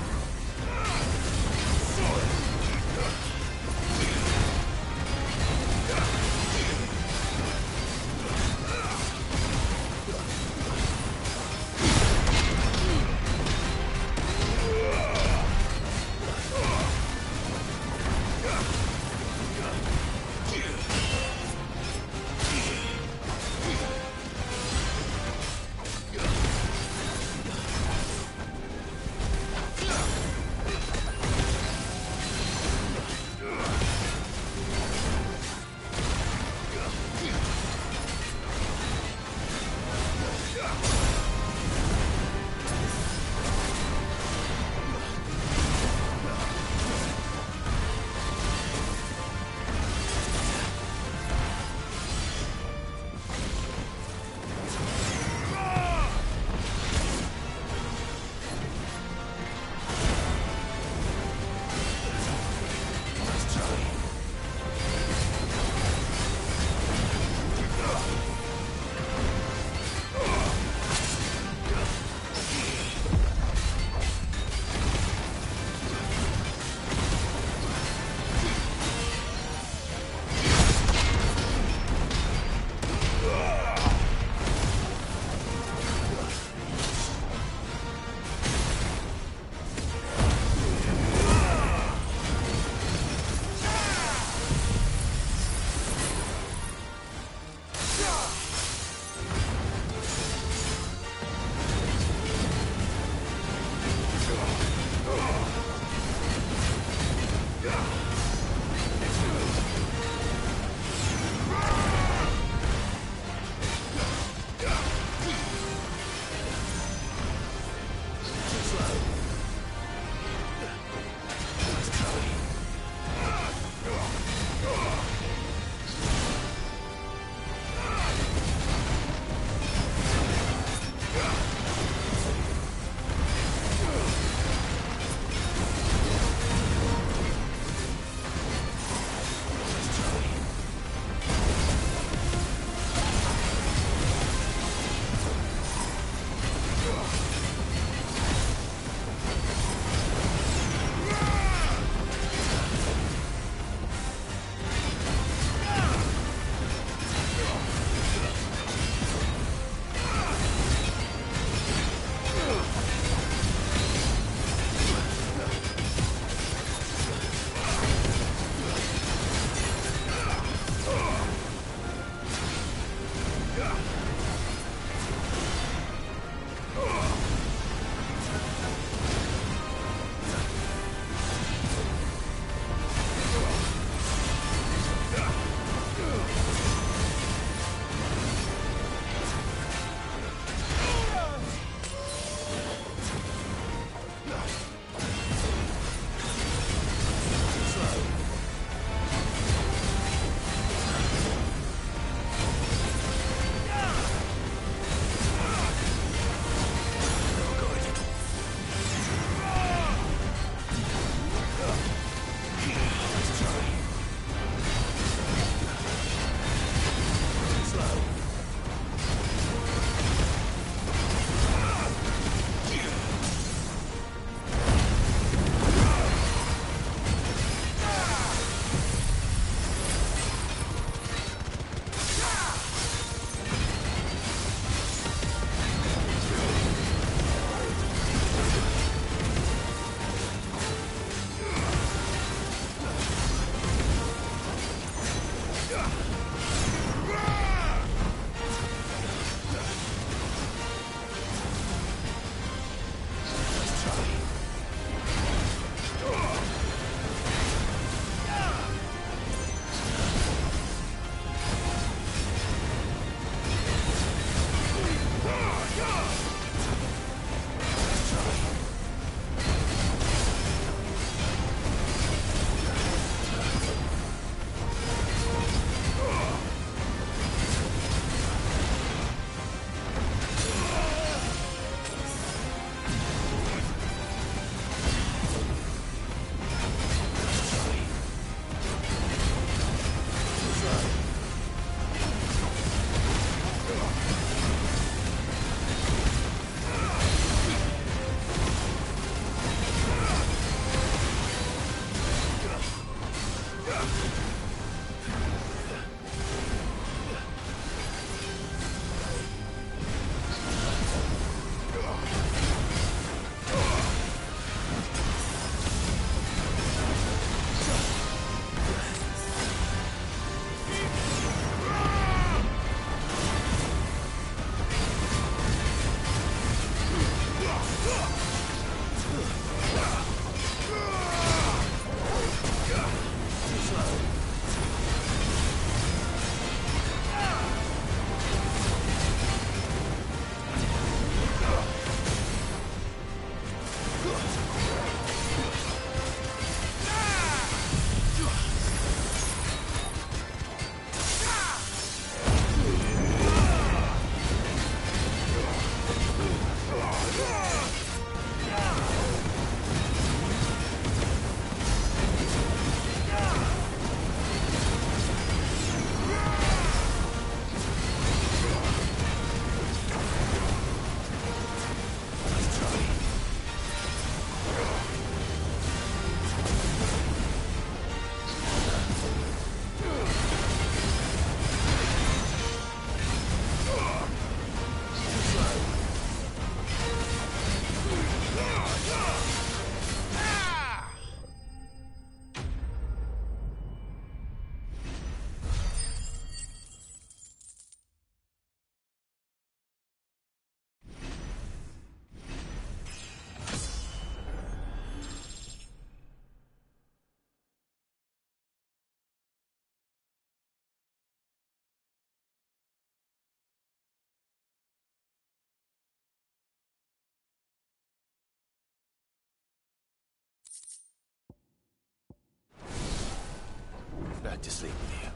to sleep with you.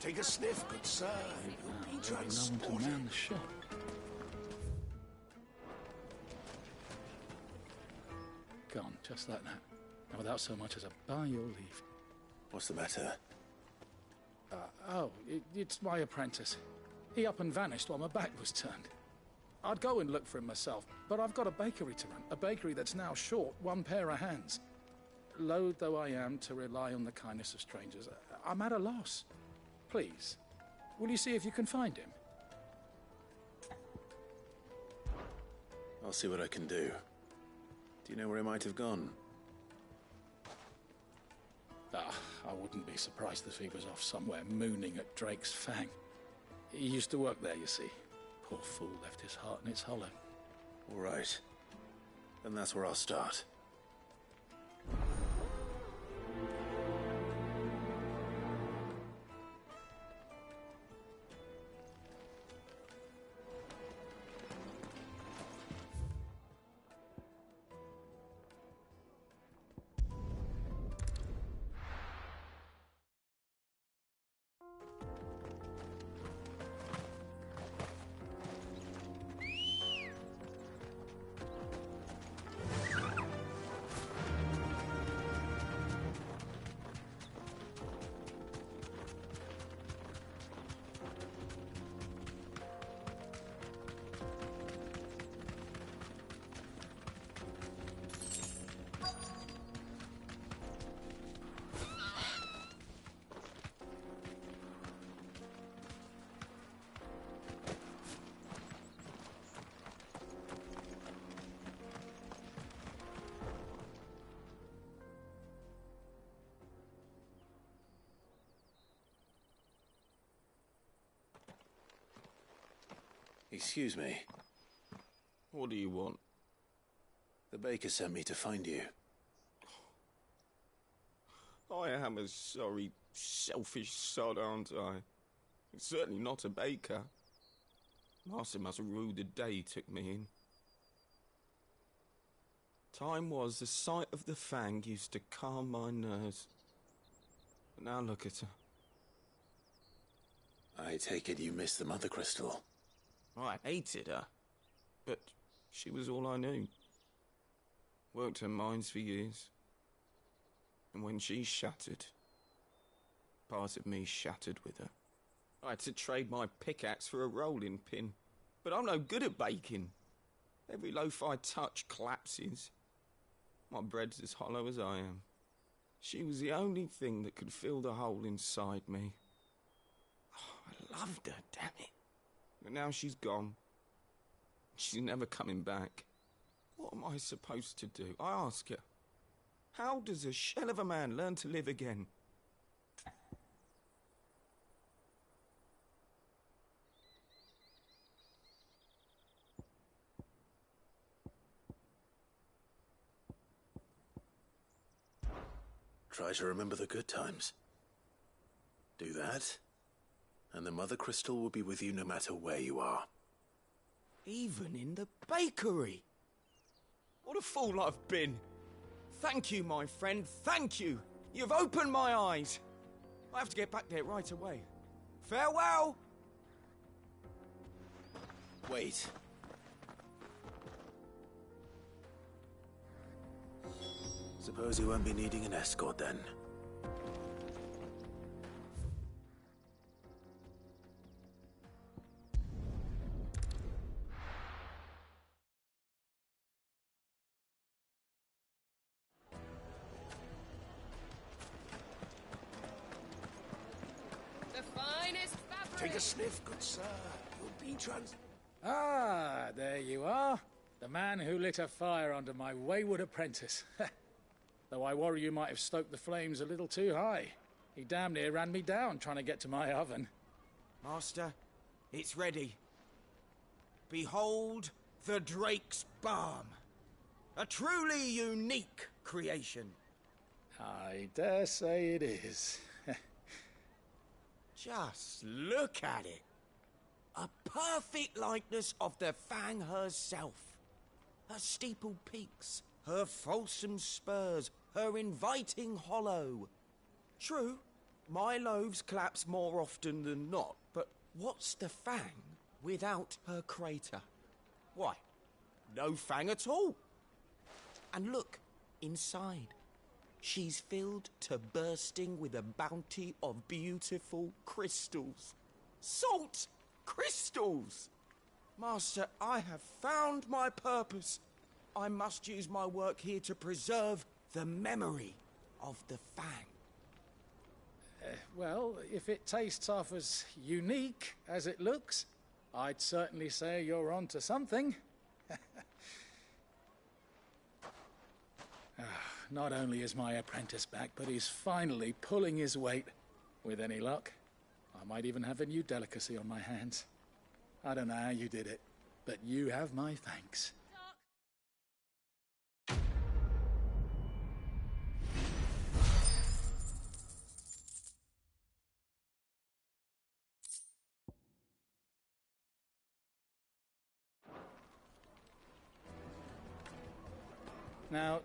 Take a sniff, good sir. You'll be No one to transported. man the shop. Gone, just like that. And without so much as a by your leave. What's the matter? It's my apprentice. He up and vanished while my back was turned. I'd go and look for him myself, but I've got a bakery to run. A bakery that's now short one pair of hands. Loath though I am to rely on the kindness of strangers, I'm at a loss. Please, will you see if you can find him? I'll see what I can do. Do you know where he might have gone? I wouldn't be surprised if he was off somewhere mooning at Drake's Fang. He used to work there, you see. Poor fool left his heart in its hollow. All right. Then that's where I'll start. Excuse me. What do you want? The baker sent me to find you. I am a sorry, selfish sod, aren't I? Certainly not a baker. Master must rue the day he took me in. Time was the sight of the Fang used to calm my nerves. But now look at her. I take it you missed the Mother Crystal. I hated her, but she was all I knew. Worked her mines for years. And when she shattered, part of me shattered with her. I had to trade my pickaxe for a rolling pin, but I'm no good at baking. Every loaf I touch collapses. My bread's as hollow as I am. She was the only thing that could fill the hole inside me. Oh, I loved her, damn it. But now she's gone. She's never coming back. What am I supposed to do? I ask her. How does a shell of a man learn to live again? Try to remember the good times. Do that, and the Mother Crystal will be with you no matter where you are. Even in the bakery. What a fool I've been. Thank you, my friend, thank you. You've opened my eyes. I have to get back there right away. Farewell! Wait. Suppose you won't be needing an escort then. take a sniff, good sir. You'll be Ah, there you are. The man who lit a fire under my wayward apprentice. Though I worry you might have stoked the flames a little too high. He damn near ran me down trying to get to my oven. Master, it's ready. Behold the Drake's Balm. A truly unique creation. I dare say it is. Just look at it. A perfect likeness of the Fang herself. Her steepled peaks, her fulsome spurs, her inviting hollow. True, my loaves collapse more often than not, but what's the Fang without her crater? Why, no Fang at all. And look, inside. She's filled to bursting with a bounty of beautiful crystals. Salt crystals! Master, I have found my purpose. I must use my work here to preserve the memory of the Fang. Well, if it tastes half as unique as it looks, I'd certainly say you're onto something. Not only is my apprentice back, but he's finally pulling his weight. With any luck, I might even have a new delicacy on my hands. I don't know how you did it, but you have my thanks. Now,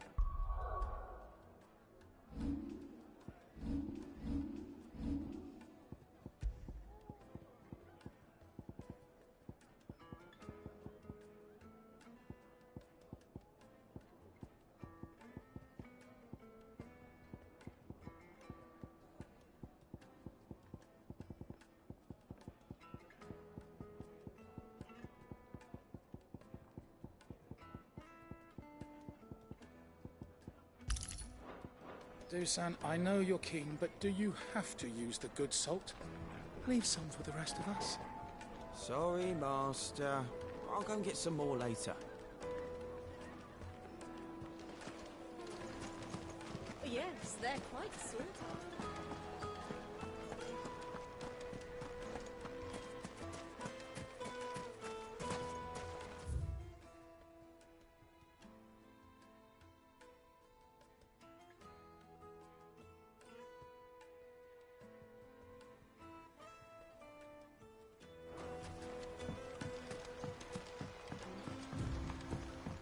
Dusan, I know you're keen, but do you have to use the good salt? Leave some for the rest of us. Sorry, Master. I'll go and get some more later. Yes, they're quite salty.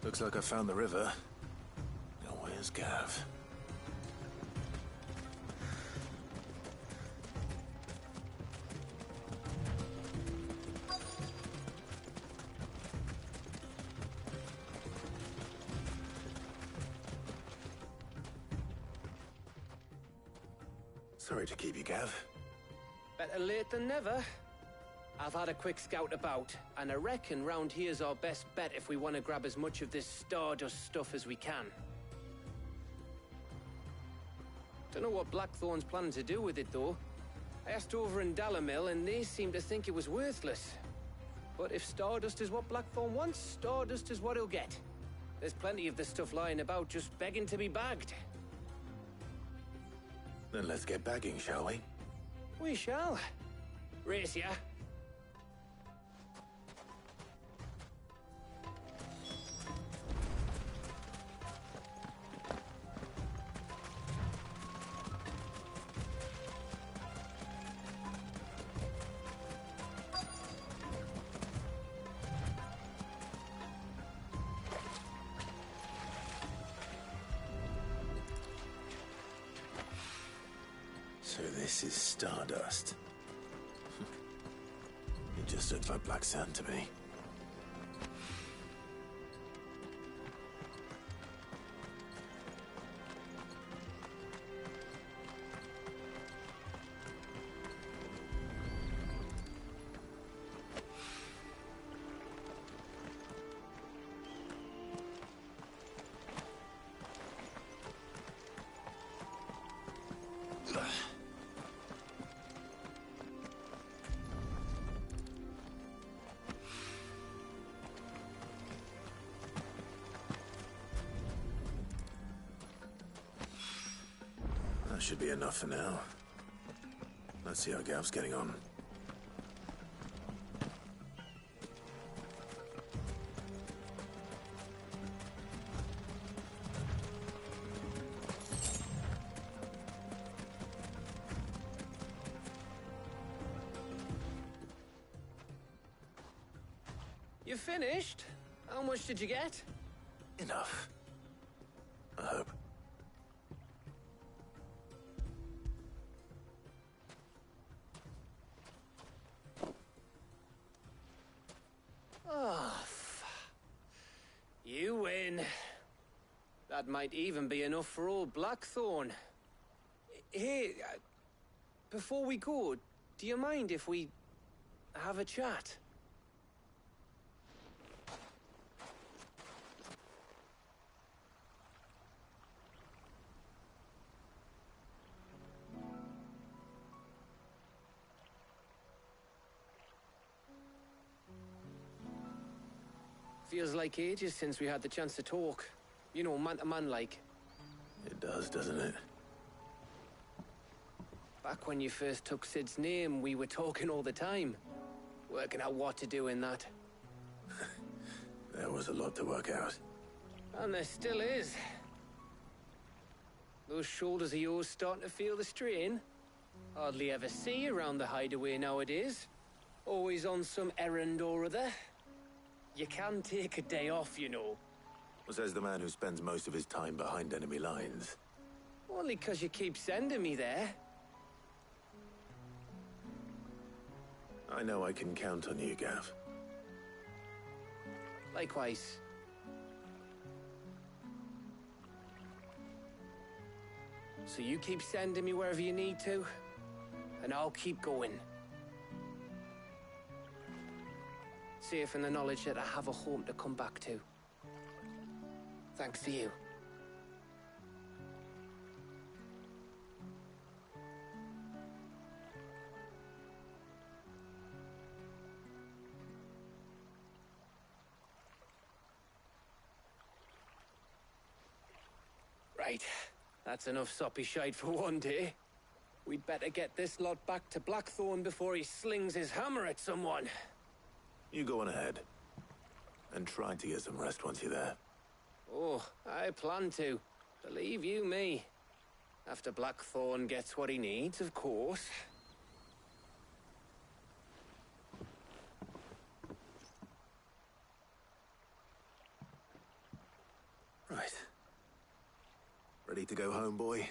Looks like I found the river. Now where's Gav? Sorry to keep you, Gav. Better late than never. I've had a quick scout about, and I reckon round here's our best bet if we want to grab as much of this Stardust stuff as we can. Don't know what Blackthorn's planning to do with it, though. I asked over in Dalamil, and they seem to think it was worthless. But if Stardust is what Blackthorn wants, Stardust is what he'll get. There's plenty of this stuff lying about, just begging to be bagged. Then let's get bagging, shall we? We shall. Race ya. So this is Stardust. It just looks like black sand to me. should be enough for now. Let's see how Gav's getting on. You finished? How much did you get? Enough. I hope. Oh, you win. That might even be enough for old Blackthorn. Hey, before we go, do you mind if we have a chat? Feels like ages since we had the chance to talk. You know, man to man like. It does, doesn't it? Back when you first took Sid's name, we were talking all the time. Working out what to do in that. There was a lot to work out. And there still is. Those shoulders of yours starting to feel the strain. Hardly ever see you around the hideaway nowadays. Always on some errand or other. You can take a day off, you know. Says the man who spends most of his time behind enemy lines. Only 'cause you keep sending me there. I know I can count on you, Gav. Likewise. So you keep sending me wherever you need to, and I'll keep going. Safe in the knowledge that I have a home to come back to. Thanks to you. Right. That's enough soppy shite for one day. We'd better get this lot back to Blackthorn before he slings his hammer at someone. You go on ahead. And try to get some rest once you're there. Oh, I plan to. Believe you me. After Blackthorn gets what he needs, of course. Right. Ready to go home, boy?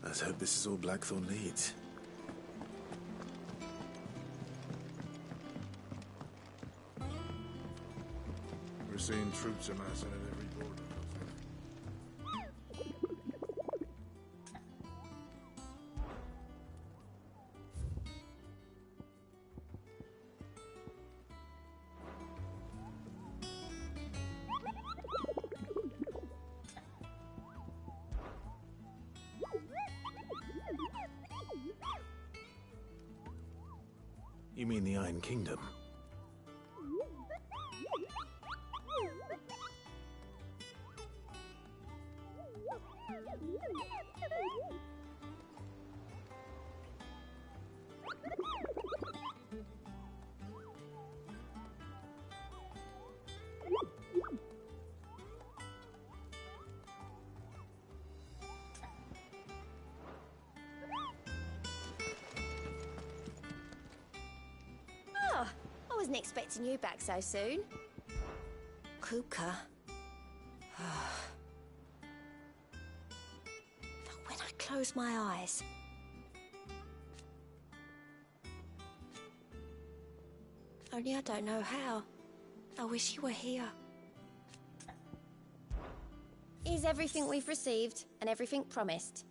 Let's hope this is all Blackthorn needs. We're seeing troops amassing at every border. You mean the Iron Kingdom? wasn't expecting you back so soon. Kupka. When I close my eyes, only I don't know how. I wish you were here. Is everything we've received and everything promised?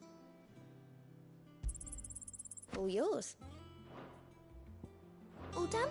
All yours. All done?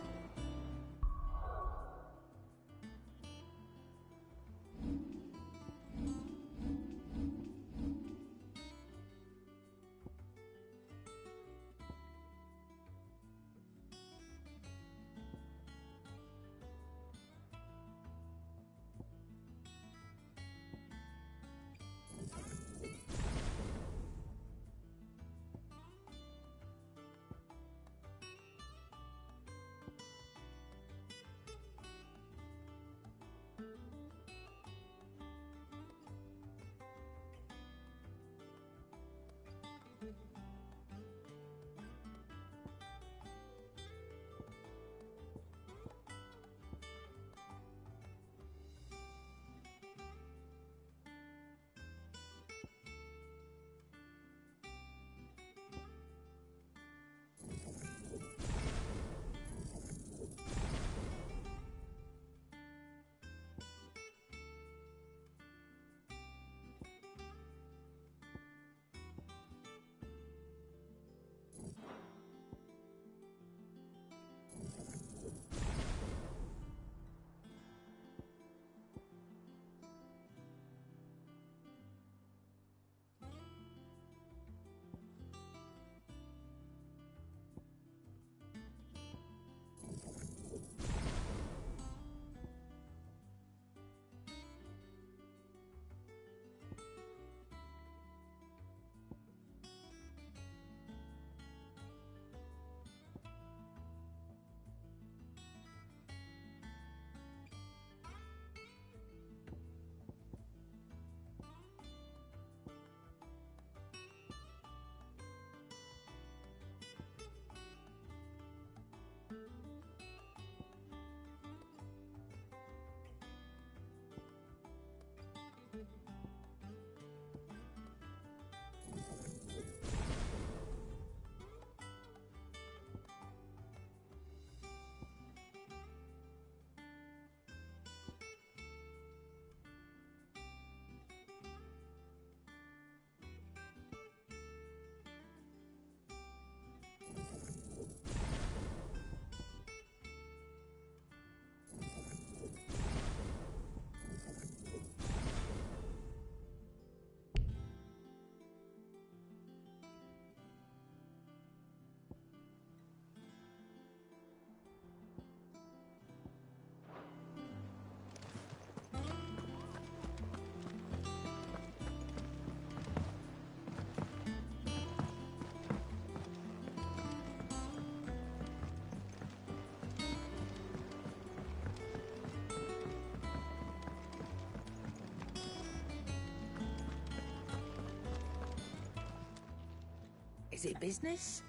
Is it business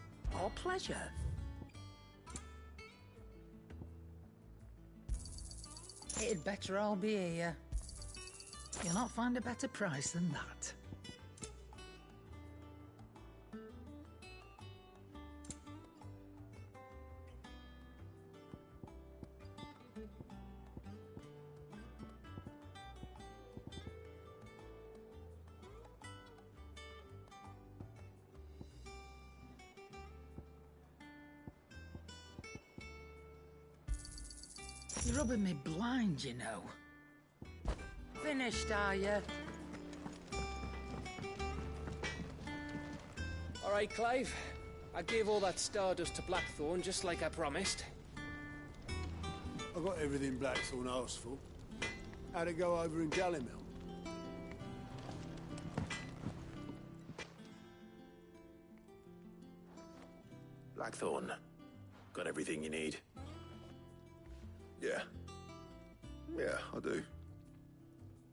or pleasure? It'd better all be here. You'll not find a better price than that. You're rubbing me blind, you know. Finished, are you? All right, Clive. I gave all that stardust to Blackthorn, just like I promised. I got everything Blackthorn asked for. How'd it go over in Dalimil? Blackthorn, got everything you need? Yeah. Yeah, I do.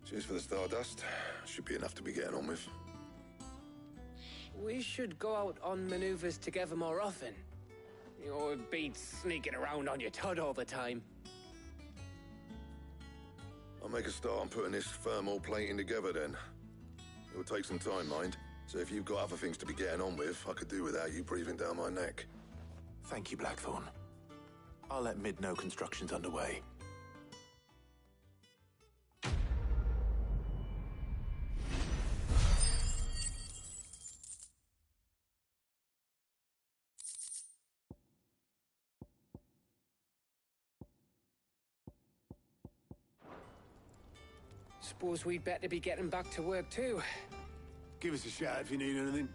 Cheers for the stardust. Should be enough to be getting on with. We should go out on maneuvers together more often. It beats sneaking around on your tud all the time. I'll make a start on putting this thermal plating together then. It will take some time, mind. So if you've got other things to be getting on with, I could do without you breathing down my neck. Thank you, Blackthorn. I'll let Mid know construction's underway. Suppose we'd better be getting back to work too. Give us a shout if you need anything.